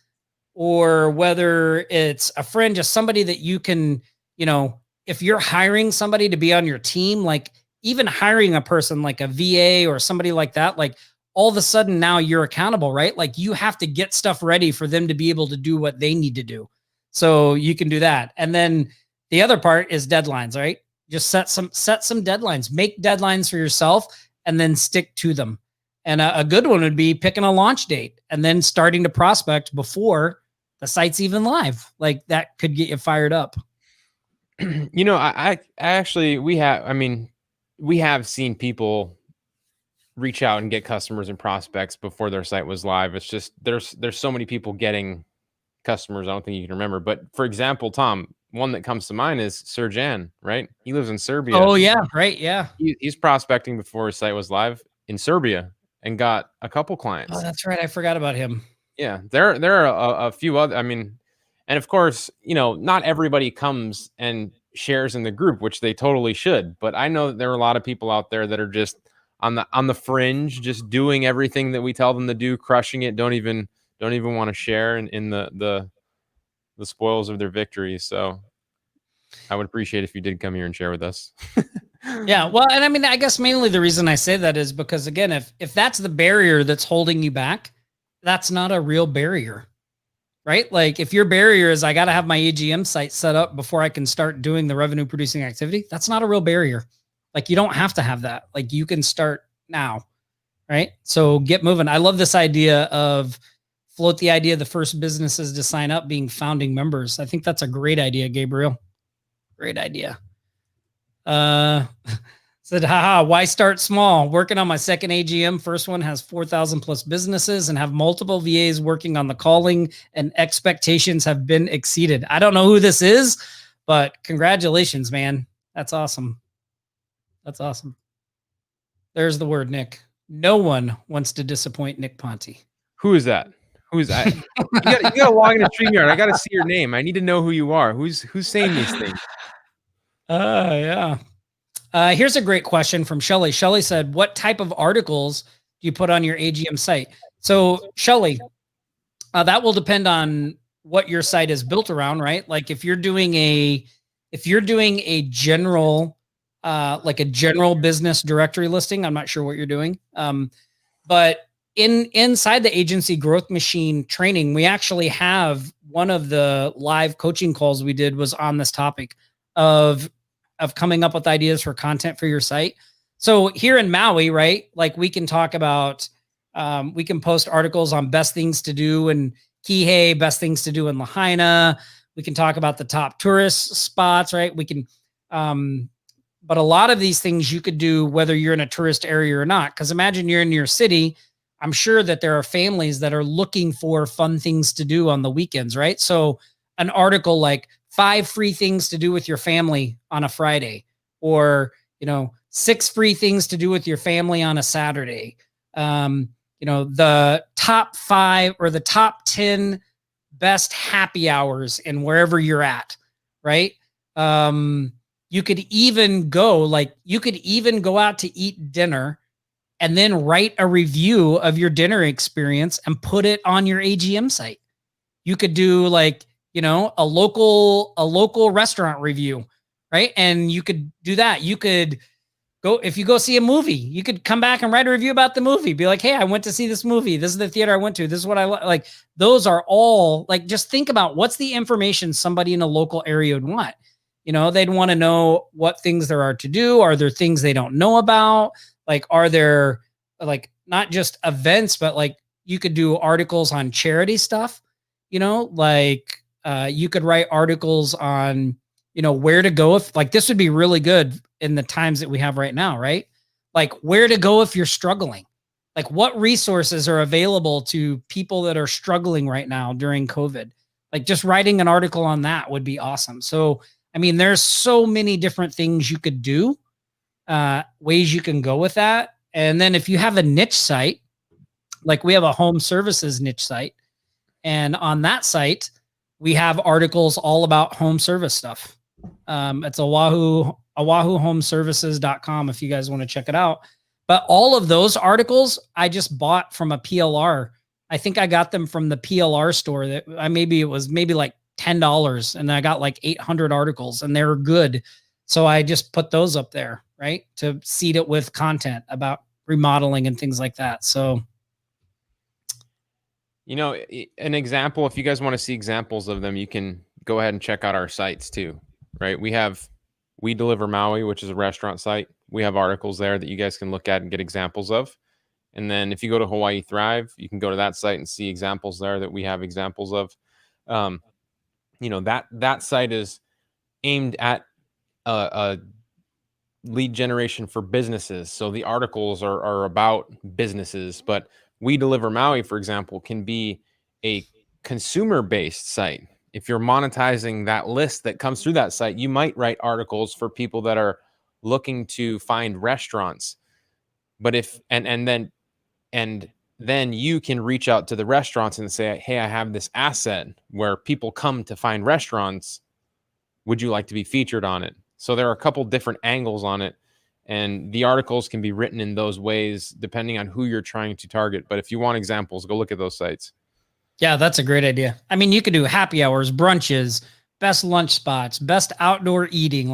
B: or whether it's a friend, just somebody that you can, if you're hiring somebody to be on your team, like even hiring a person like a VA or somebody like that, like all of a sudden now you're accountable, right? Like you have to get stuff ready for them to be able to do what they need to do. So you can do that. And then the other part is deadlines, right? Just set some deadlines, make deadlines for yourself and then stick to them. And a good one would be picking a launch date and then starting to prospect before the site's even live. Like that could get you fired up.
C: I actually, we have seen people reach out and get customers and prospects before their site was live. It's just, there's so many people getting customers. I don't think you can remember, but for example, Tom, one that comes to mind is Serjan, right? He lives in Serbia.
B: Oh yeah. Right. Yeah.
C: He's prospecting before his site was live in Serbia and got a couple clients.
B: Oh, that's right. I forgot about him.
C: Yeah. There are a few other, and of course, not everybody comes and shares in the group, which they totally should, but I know that there are a lot of people out there that are just on the fringe, just doing everything that we tell them to do, crushing it. Don't even want to share in the spoils of their victory. So I would appreciate if you did come here and share with us.
B: Yeah. Well, and I guess mainly the reason I say that is because again, if that's the barrier that's holding you back, that's not a real barrier, right? Like if your barrier is I got to have my AGM site set up before I can start doing the revenue producing activity, that's not a real barrier. Like you don't have to have that. Like you can start now, right? So get moving. I love this idea of float the idea of the first businesses to sign up being founding members. I think that's a great idea, Gabriel. Great idea. Said, haha, why start small? Working on my second AGM. First one has 4,000 plus businesses and have multiple VAs working on the calling and expectations have been exceeded. I don't know who this is, but congratulations, man. That's awesome. That's awesome. There's the word, Nick. No one wants to disappoint Nick Ponte.
C: Who is that? Who's that? You gotta log into StreamYard. I gotta see your name. I need to know who you are. Who's saying these things?
B: Yeah. Here's a great question from Shelly. Shelly said, what type of articles do you put on your AGM site? So Shelly, That will depend on what your site is built around, right? Like if you're doing a general, like a general business directory listing, I'm not sure what you're doing. But inside the agency growth machine training, we actually have one of the live coaching calls we did was on this topic of coming up with ideas for content for your site. So here in Maui, right? Like we can talk about, we can post articles on best things to do in Kihei, best things to do in Lahaina. We can talk about the top tourist spots, right? We can, but a lot of these things you could do whether you're in a tourist area or not. Because imagine you're in your city. I'm sure that there are families that are looking for fun things to do on the weekends, right? So an article like 5 free things to do with your family on a Friday, or, 6 free things to do with your family on a Saturday. The top 5 or the top 10 best happy hours in wherever you're at, right? You could even go out to eat dinner and then write a review of your dinner experience and put it on your AGM site. You could do like, a local restaurant review, right? And you could do that. You could go, if you go see a movie, you could come back and write a review about the movie. Be like, hey, I went to see this movie. This is the theater I went to. This is what I like. Those are all like, just think about what's the information somebody in a local area would want. They'd want to know what things there are to do. Are there things they don't know about? Like, are there like not just events, but like you could do articles on charity stuff, you could write articles on, where to go if like this would be really good in the times that we have right now, right? Like where to go if you're struggling, like what resources are available to people that are struggling right now during COVID. Like just writing an article on that would be awesome. So, I mean, there's so many different things you could do, ways you can go with that. And then if you have a niche site, like we have a home services niche site, and on that site, we have articles all about home service stuff. It's oahuhomeservices.com if you guys want to check it out. But all of those articles I just bought from a PLR. I think I got them from the PLR store that it was like $10, and I got like 800 articles and they were good. So I just put those up there, right? To seed it with content about remodeling and things like that. So,
C: an example, if you guys want to see examples of them, you can go ahead and check out our sites too, right? We Deliver Maui, which is a restaurant site. We have articles there that you guys can look at and get examples of. And then if you go to Hawaii Thrive, you can go to that site and see examples there that we have examples of. That site is aimed at a lead generation for businesses. So the articles are about businesses, but We Deliver Maui, for example, can be a consumer-based site. If you're monetizing that list that comes through that site, you might write articles for people that are looking to find restaurants. But then you can reach out to the restaurants and say, hey, I have this asset where people come to find restaurants. Would you like to be featured on it? So there are a couple different angles on it, and the articles can be written in those ways depending on who you're trying to target. But if you want examples, go look at those sites.
B: Yeah, that's a great idea. I mean, you could do happy hours, brunches, best lunch spots, best outdoor eating,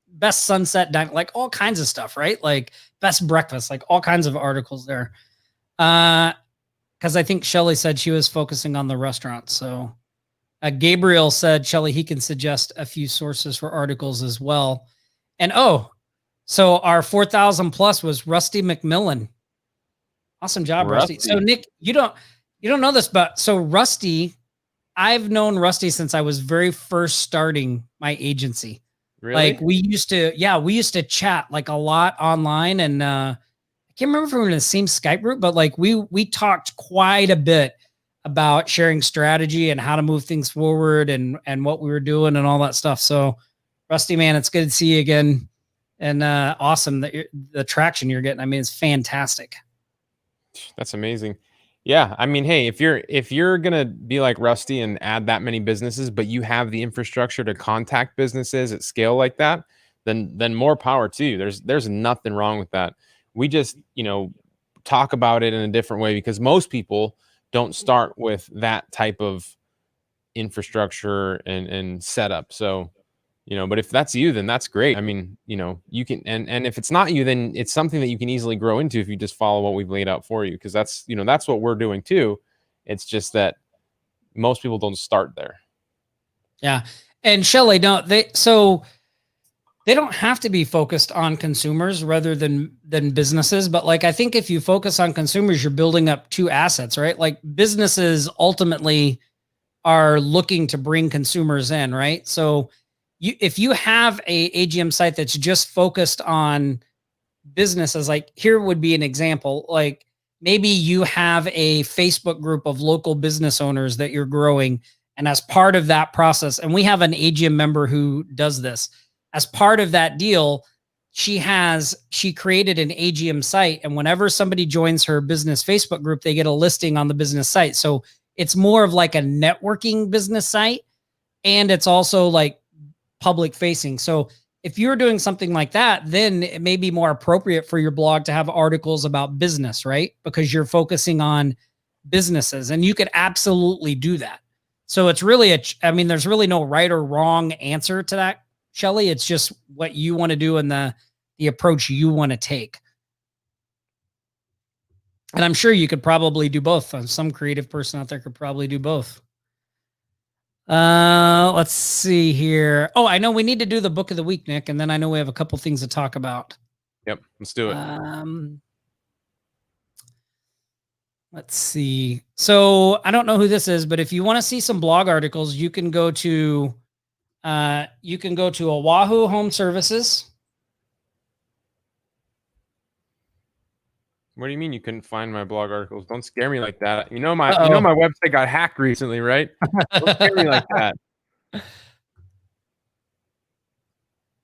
B: best sunset dining, like all kinds of stuff, right? Like best breakfast, like all kinds of articles there. Because I think Shelly said she was focusing on the restaurant. So Gabriel said, Shelly, he can suggest a few sources for articles as well. And so our 4,000 plus was Rusty McMillan. Awesome job, Rusty. So Nick, you don't know this, but so Rusty, I've known Rusty since I was very first starting my agency.
C: Really?
B: Like we used to chat like a lot online, and I can't remember if we were in the same Skype group, but like we talked quite a bit about sharing strategy and how to move things forward and what we were doing and all that stuff. So Rusty, man, it's good to see you again. And awesome that the traction you're getting. I mean, it's fantastic.
C: That's amazing. Yeah. I mean, hey, if you're going to be like Rusty and add that many businesses, but you have the infrastructure to contact businesses at scale like that, then more power to you. There's nothing wrong with that. We just, talk about it in a different way because most people don't start with that type of infrastructure and setup. So, but if that's you, then that's great. I mean, you can, and if it's not you, then it's something that you can easily grow into if you just follow what we've laid out for you. Cause that's what we're doing too. It's just that most people don't start there.
B: Yeah. And Shelly, they don't have to be focused on consumers rather than businesses. But like, I think if you focus on consumers, you're building up two assets, right? Like businesses ultimately are looking to bring consumers in, right? So if you have a AGM site that's just focused on businesses, like here would be an example, like maybe you have a Facebook group of local business owners that you're growing. And as part of that process, and we have an AGM member who does this, as part of that deal, she created an AGM site. And whenever somebody joins her business Facebook group, they get a listing on the business site. So it's more of like a networking business site. And it's also like public facing. So if you're doing something like that, then it may be more appropriate for your blog to have articles about business, right? Because you're focusing on businesses, and you could absolutely do that. So it's really there's really no right or wrong answer to that, Shelly. It's just what you want to do and the approach you want to take. And I'm sure you could probably do both. Some creative person out there could probably do both. Let's see here. Oh, I know we need to do the book of the week, Nick, and then I know we have a couple things to talk about.
C: Yep, let's do it.
B: Let's see. So I don't know who this is, but if you want to see some blog articles, you can go to Oahu Home Services.
C: What do you mean you couldn't find my blog articles? Don't scare me like that. My website got hacked recently, right? Don't scare me like that.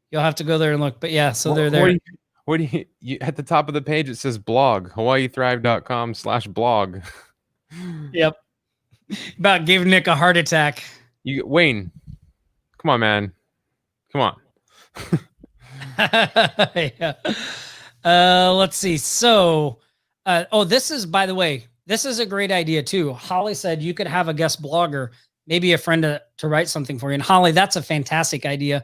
B: You'll have to go there and look. But yeah, so they're there.
C: What do you at the top of the page, it says blog, hawaiithrive.com/blog.
B: Yep. About gave Nick a heart attack.
C: Wayne, come on, man. Come on.
B: Yeah. Let's see. So, this is, by the way, this is a great idea too. Holly said you could have a guest blogger, maybe a friend to write something for you. And Holly, that's a fantastic idea.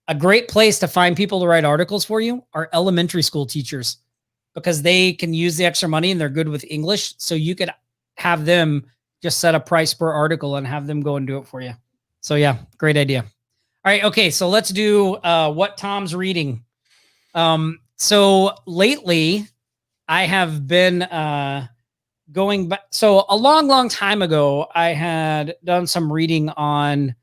B: A great place to find people to write articles for you are elementary school teachers, because they can use the extra money and they're good with English. So you could have them just set a price per article and have them go and do it for you. So yeah, great idea. All right. Okay. So let's do, what Tom's reading. So lately I have been, going back. So a long time ago, I had done some reading on,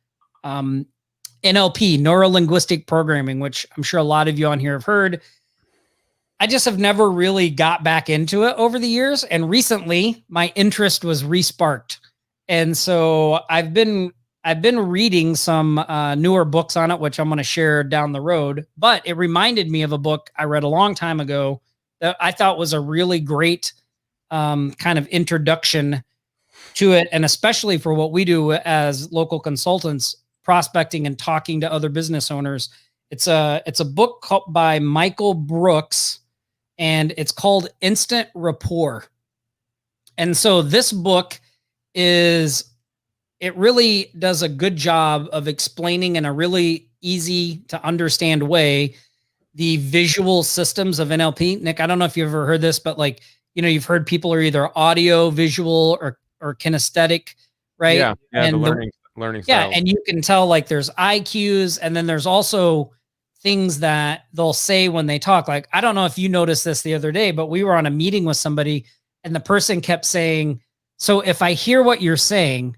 B: NLP, neuro-linguistic programming, which I'm sure a lot of you on here have heard. I just have never really got back into it over the years. And recently my interest was resparked. And so I've been reading some newer books on it, which I'm going to share down the road. But it reminded me of a book I read a long time ago that I thought was a really great kind of introduction to it. And especially for what we do as local consultants, prospecting and talking to other business owners. It's a book by Michael Brooks, and it's called Instant Rapport. And so this book it really does a good job of explaining in a really easy to understand way the visual systems of NLP. Nick, I don't know if you've ever heard this, but you've heard people are either audio, visual, or kinesthetic, right?
C: Yeah, and the learning styles.
B: Yeah, and you can tell there's IQs, and then there's also things that they'll say when they talk. Like, I don't know if you noticed this the other day, but we were on a meeting with somebody and the person kept saying, so if I hear what you're saying,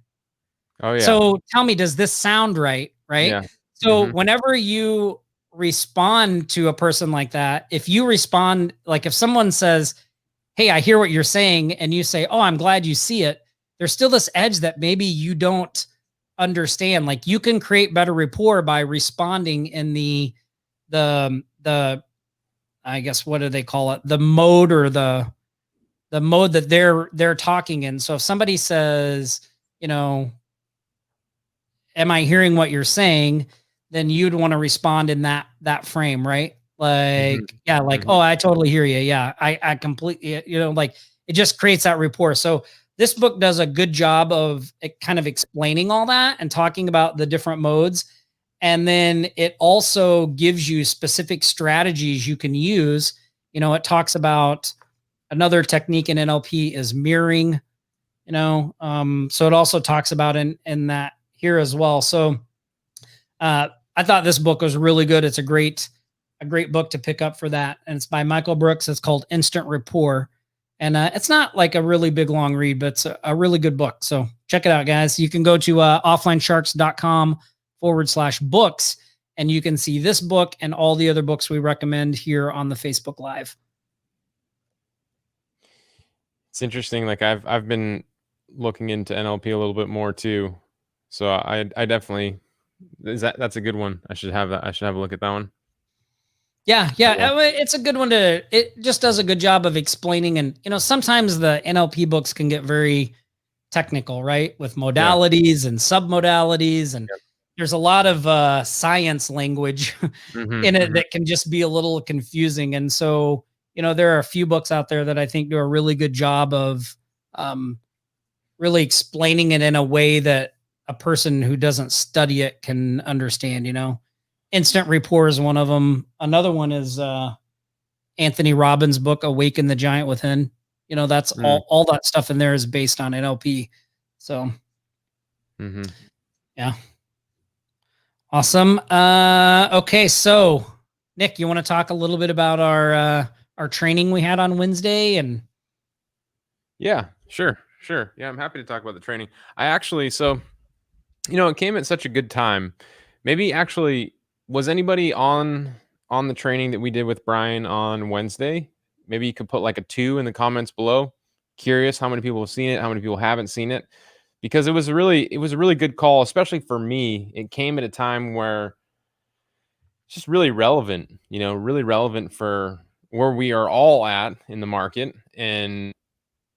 B: so tell me, does this sound right? Right. Yeah. So whenever you respond to a person like that, if you respond, like if someone says, hey, I hear what you're saying, and you say, oh, I'm glad you see it, there's still this edge that maybe you don't understand. Like, you can create better rapport by responding in the I guess, what do they call it? The mode, or the mode that they're talking in. So if somebody says, am I hearing what you're saying? Then you'd want to respond in that frame, right? Like, oh, I totally hear you. Yeah, I completely, it just creates that rapport. So this book does a good job of kind of explaining all that and talking about the different modes. And then it also gives you specific strategies you can use. It talks about another technique in NLP is mirroring, so it also talks about in that here as well. So I thought this book was really good. It's a great book to pick up for that. And it's by Michael Brooks. It's called Instant Rapport. And it's not like a really big, long read, but it's a really good book. So check it out, guys. You can go to offlinesharks.com/books, and you can see this book and all the other books we recommend here on the Facebook Live.
C: It's interesting. Like I've been looking into NLP a little bit more too. So I definitely, that's a good one. I should have that. I should have a look at that one.
B: Yeah. It's a good one it just does a good job of explaining. And, sometimes the NLP books can get very technical, right? With modalities and submodalities. And there's a lot of science language in it that can just be a little confusing. And so, there are a few books out there that I think do a really good job of really explaining it in a way that a person who doesn't study it can understand, Instant Rapport is one of them. Another one is Anthony Robbins' book, Awaken the Giant Within. That's all that stuff in there is based on NLP. So, yeah. Awesome. Okay. So Nick, you want to talk a little bit about our training we had on Wednesday? And
C: yeah, sure. Yeah. I'm happy to talk about the training. I actually, so, it came at such a good time. Maybe actually, was anybody on the training that we did with Brian on Wednesday? Maybe you could put like a 2 in the comments below. Curious how many people have seen it, how many people haven't seen it, because it was a really good call, especially for me. It came at a time where it's just really relevant, really relevant for where we are all at in the market, and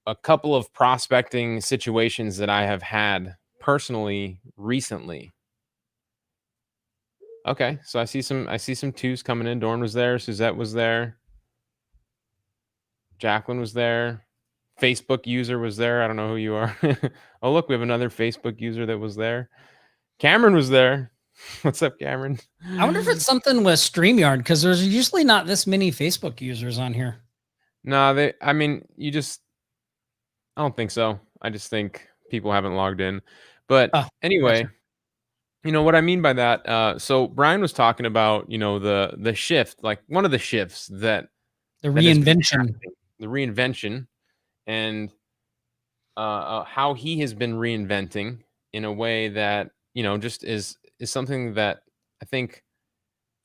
C: a couple of prospecting situations that I have had personally recently. Okay, so I see some 2s coming in. Dorn was there, Suzette was there, Jacqueline was there, Facebook user was there. I don't know who you are. Oh, look, we have another Facebook user that was there. Cameron was there. What's up, Cameron?
B: I wonder if it's something with StreamYard, because there's usually not this many Facebook users on here.
C: No, I don't think so. I just think people haven't logged in. But anyway,
B: gotcha.
C: What I mean by that, so Brian was talking about, the shift, like one of the shifts the reinvention, and how he has been reinventing in a way that, just is something that I think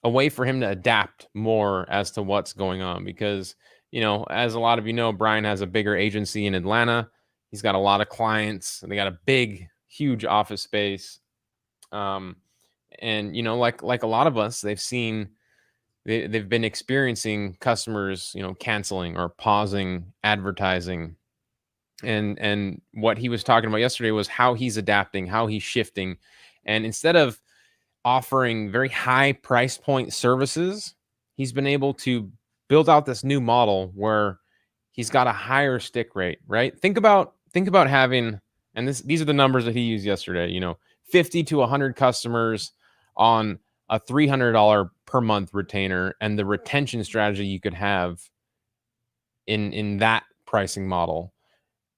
C: a way for him to adapt more as to what's going on. Because, as a lot of Brian has a bigger agency in Atlanta. He's got a lot of clients, and they got a big, huge office space. And, like a lot of us, they've been experiencing customers, canceling or pausing advertising. And what he was talking about yesterday was how he's adapting, how he's shifting. And instead of offering very high price point services, he's been able to build out this new model where he's got a higher stick rate, right? Think about having, and these are the numbers that he used yesterday, 50 to 100 customers on a $300 per month retainer, and the retention strategy you could have in that pricing model,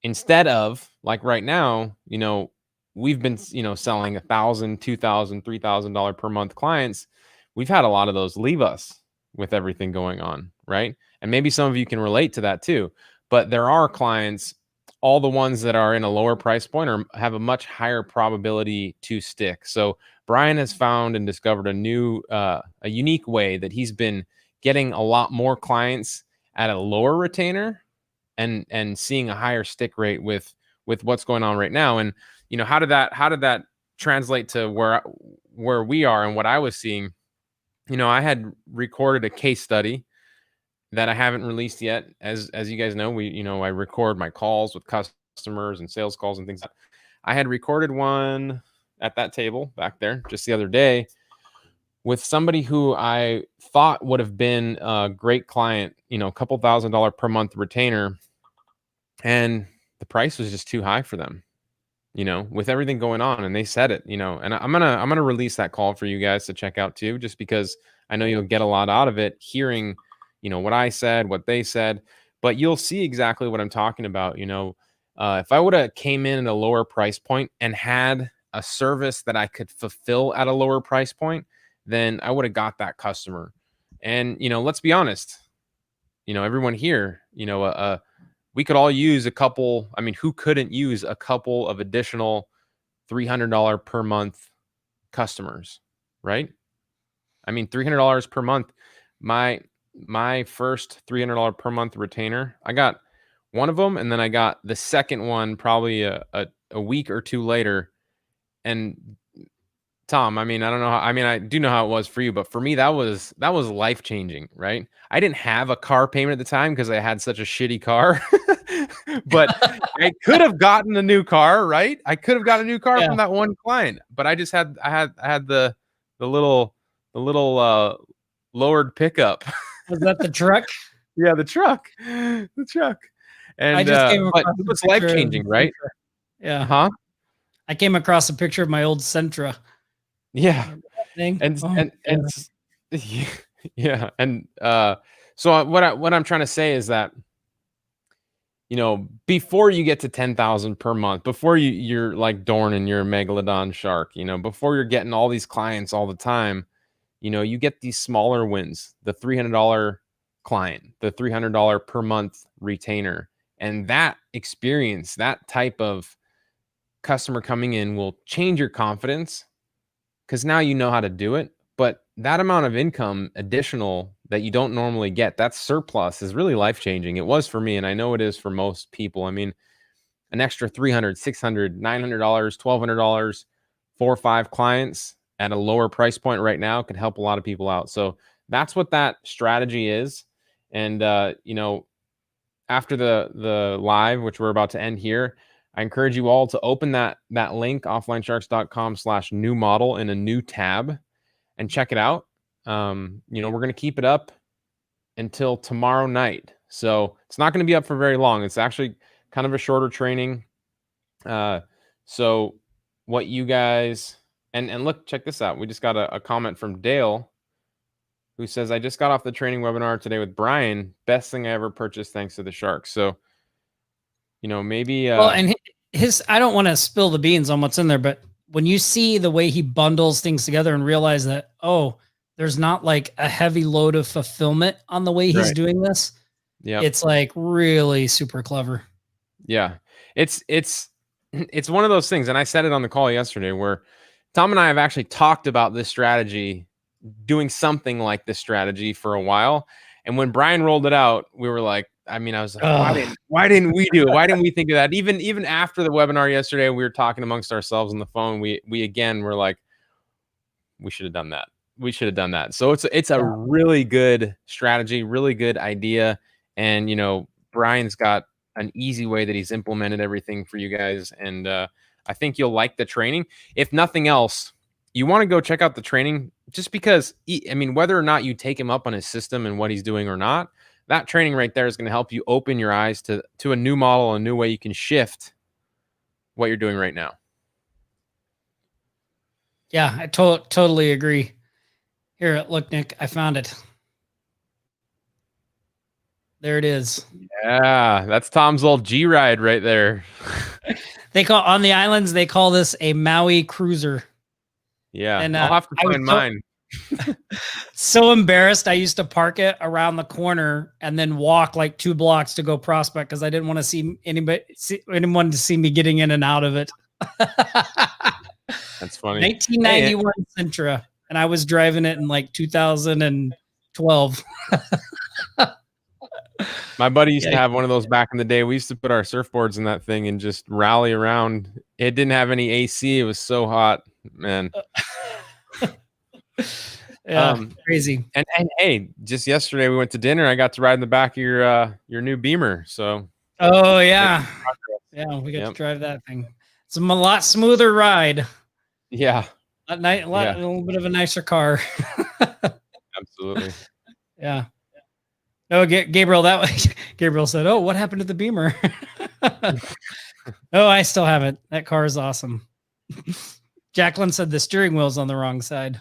C: instead of like right now, we've been, selling $1,000, $2,000, $3,000 per month clients. We've had a lot of those leave us with everything going on, right? And maybe some of you can relate to that too. But there are clients, all the ones that are in a lower price point have a much higher probability to stick. So Brian has found and discovered a unique way that he's been getting a lot more clients at a lower retainer and seeing a higher stick rate with what's going on right now. And how did that translate to where we are and what I was seeing? I had recorded a case study that I haven't released yet. As you guys know, I record my calls with customers and sales calls and things. I had recorded one at that table back there just the other day with somebody who I thought would have been a great client, a couple $1,000 per month retainer. And the price was just too high for them, with everything going on, and they said it, and I'm gonna release that call for you guys to check out too, just because I know you'll get a lot out of it hearing, what I said, what they said, but you'll see exactly what I'm talking about. If I would have came in at a lower price point and had a service that I could fulfill at a lower price point, then I would have got that customer. And, let's be honest, everyone here, we could all use a couple. I mean, who couldn't use a couple of additional $300 per month customers, right? I mean, $300 per month. My first $300 per month retainer, I got one of them, and then I got the second one probably a week or two later. And Tom, I mean, I don't know how, I mean, I do know how it was for you, but for me, that was life-changing, right? I didn't have a car payment at the time because I had such a shitty car, but I could have gotten a new car, right? I could have got a new car from that one client, but I just had, I had the little lowered pickup.
B: Was that the truck?
C: Yeah, the truck. And
B: I just came
C: but
B: across
C: it was life-changing, right?
B: Yeah.
C: Huh?
B: I came across a picture of my old Sentra.
C: Yeah.
B: Thing.
C: And yeah. And so what I'm trying to say is that, before you get to 10,000 per month, before you're like Dorn and you're a megalodon shark, before you're getting all these clients all the time, you get these smaller wins, the $300 client, the $300 per month retainer. And that experience, that type of customer coming in will change your confidence because now you know how to do it. But that amount of income additional that you don't normally get, that surplus is really life-changing. It was for me, and I know it is for most people. I mean, an extra $300, $600, $900, $1,200, 4 or 5 clients at a lower price point right now could help a lot of people out. So that's what that strategy is. And, after the live, which we're about to end here, I encourage you all to open that link, offlinesharks.com/new model in a new tab and check it out. We're going to keep it up until tomorrow night. So it's not going to be up for very long. It's actually kind of a shorter training. So what you guys, and look, check this out. We just got a comment from Dale who says, I just got off the training webinar today with Brian. Best thing I ever purchased thanks to the Sharks. So, maybe.
B: Well, and I don't want to spill the beans on what's in there, but when you see the way he bundles things together and realize that, there's not like a heavy load of fulfillment on the way he's doing this. Yeah. It's like really super clever.
C: Yeah. It's one of those things. And I said it on the call yesterday where Tom and I have actually talked about this strategy, doing something like this strategy for a while. And when Brian rolled it out, we were like, I was like, why didn't we do it? Why didn't we think of that? Even after the webinar yesterday, we were talking amongst ourselves on the phone. We again were like, we should have done that. We should have done that. So it's a really good strategy, really good idea. And, Brian's got an easy way that he's implemented everything for you guys. And I think you'll like the training. If nothing else, you want to go check out the training just because, whether or not you take him up on his system and what he's doing or not, that training right there is going to help you open your eyes to a new model, a new way you can shift what you're doing right now.
B: Yeah, I totally agree. Here, look, Nick, I found it. There it is.
C: Yeah, that's Tom's old G ride right there.
B: On the islands, they call this a Maui cruiser.
C: Yeah, and I'll have to find mine.
B: So embarrassed. I used to park it around the corner and then walk like 2 blocks to go prospect because I didn't want to see anyone to see me getting in and out of it.
C: That's funny.
B: 1991 Sentra, and I was driving it in like 2012.
C: My buddy used to have one of those back in the day. We used to put our surfboards in that thing and just rally around. It didn't have any AC. It was so hot, man.
B: Yeah, crazy.
C: And hey, just yesterday we went to dinner. I got to ride in the back of your new Beamer. So.
B: Oh yeah, we got to drive that thing. It's a lot smoother ride.
C: Yeah.
B: A little bit of a nicer car.
C: Absolutely.
B: Yeah. No, Gabriel. Gabriel said, "Oh, what happened to the Beamer?" Oh, I still have it. That car is awesome. Jacqueline said the steering wheel's on the wrong side.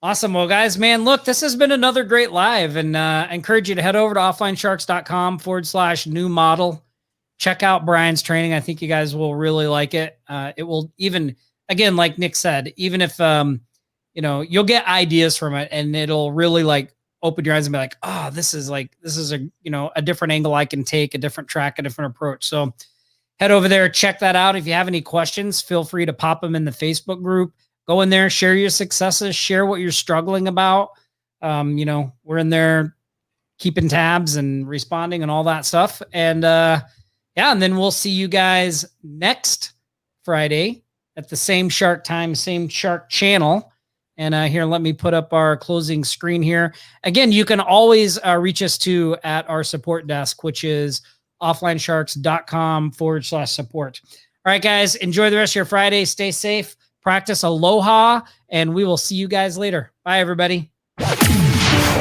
B: Awesome. Well, guys, man, look, this has been another great live, and I encourage you to head over to offlinesharks.com/new model. Check out Brian's training. I think you guys will really like it. It will even, again, like Nick said, even if, you'll get ideas from it, and it'll really like open your eyes and be like, oh, this is a different angle I can take, a different track, a different approach. So head over there, check that out. If you have any questions, feel free to pop them in the Facebook group. Go in there, share your successes, share what you're struggling about. We're in there keeping tabs and responding and all that stuff. And and then we'll see you guys next Friday at the same shark time, same shark channel. And here, let me put up our closing screen here. Again, you can always reach us too at our support desk, which is offlinesharks.com/support. All right, guys, enjoy the rest of your Friday. Stay safe, practice aloha, and we will see you guys later. Bye, everybody.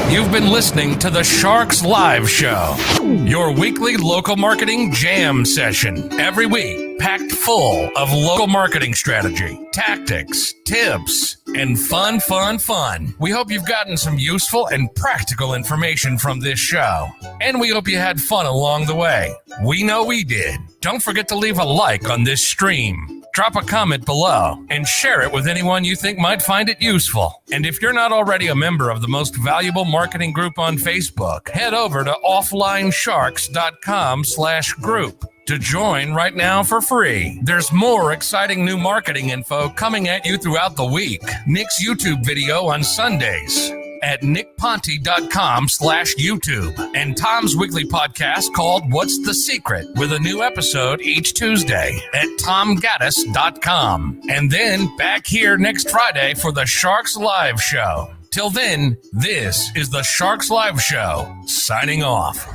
A: You've been listening to the Sharks Live Show, your weekly local marketing jam session. Every week, packed full of local marketing strategy, tactics, tips, and fun. We hope you've gotten some useful and practical information from this show. And we hope you had fun along the way. We know we did. Don't forget to leave a like on this stream. Drop a comment below and share it with anyone you think might find it useful. And if you're not already a member of the most valuable marketing group on Facebook, head over to offlinesharks.com/group to join right now for free. There's more exciting new marketing info coming at you throughout the week. Nick's YouTube video on Sundays at nickponte.com/YouTube, and Tom's weekly podcast called What's the Secret, with a new episode each Tuesday at tomgaddis.com. And then back here next Friday for the Sharks Live Show. Till then, this is the Sharks Live Show, signing off.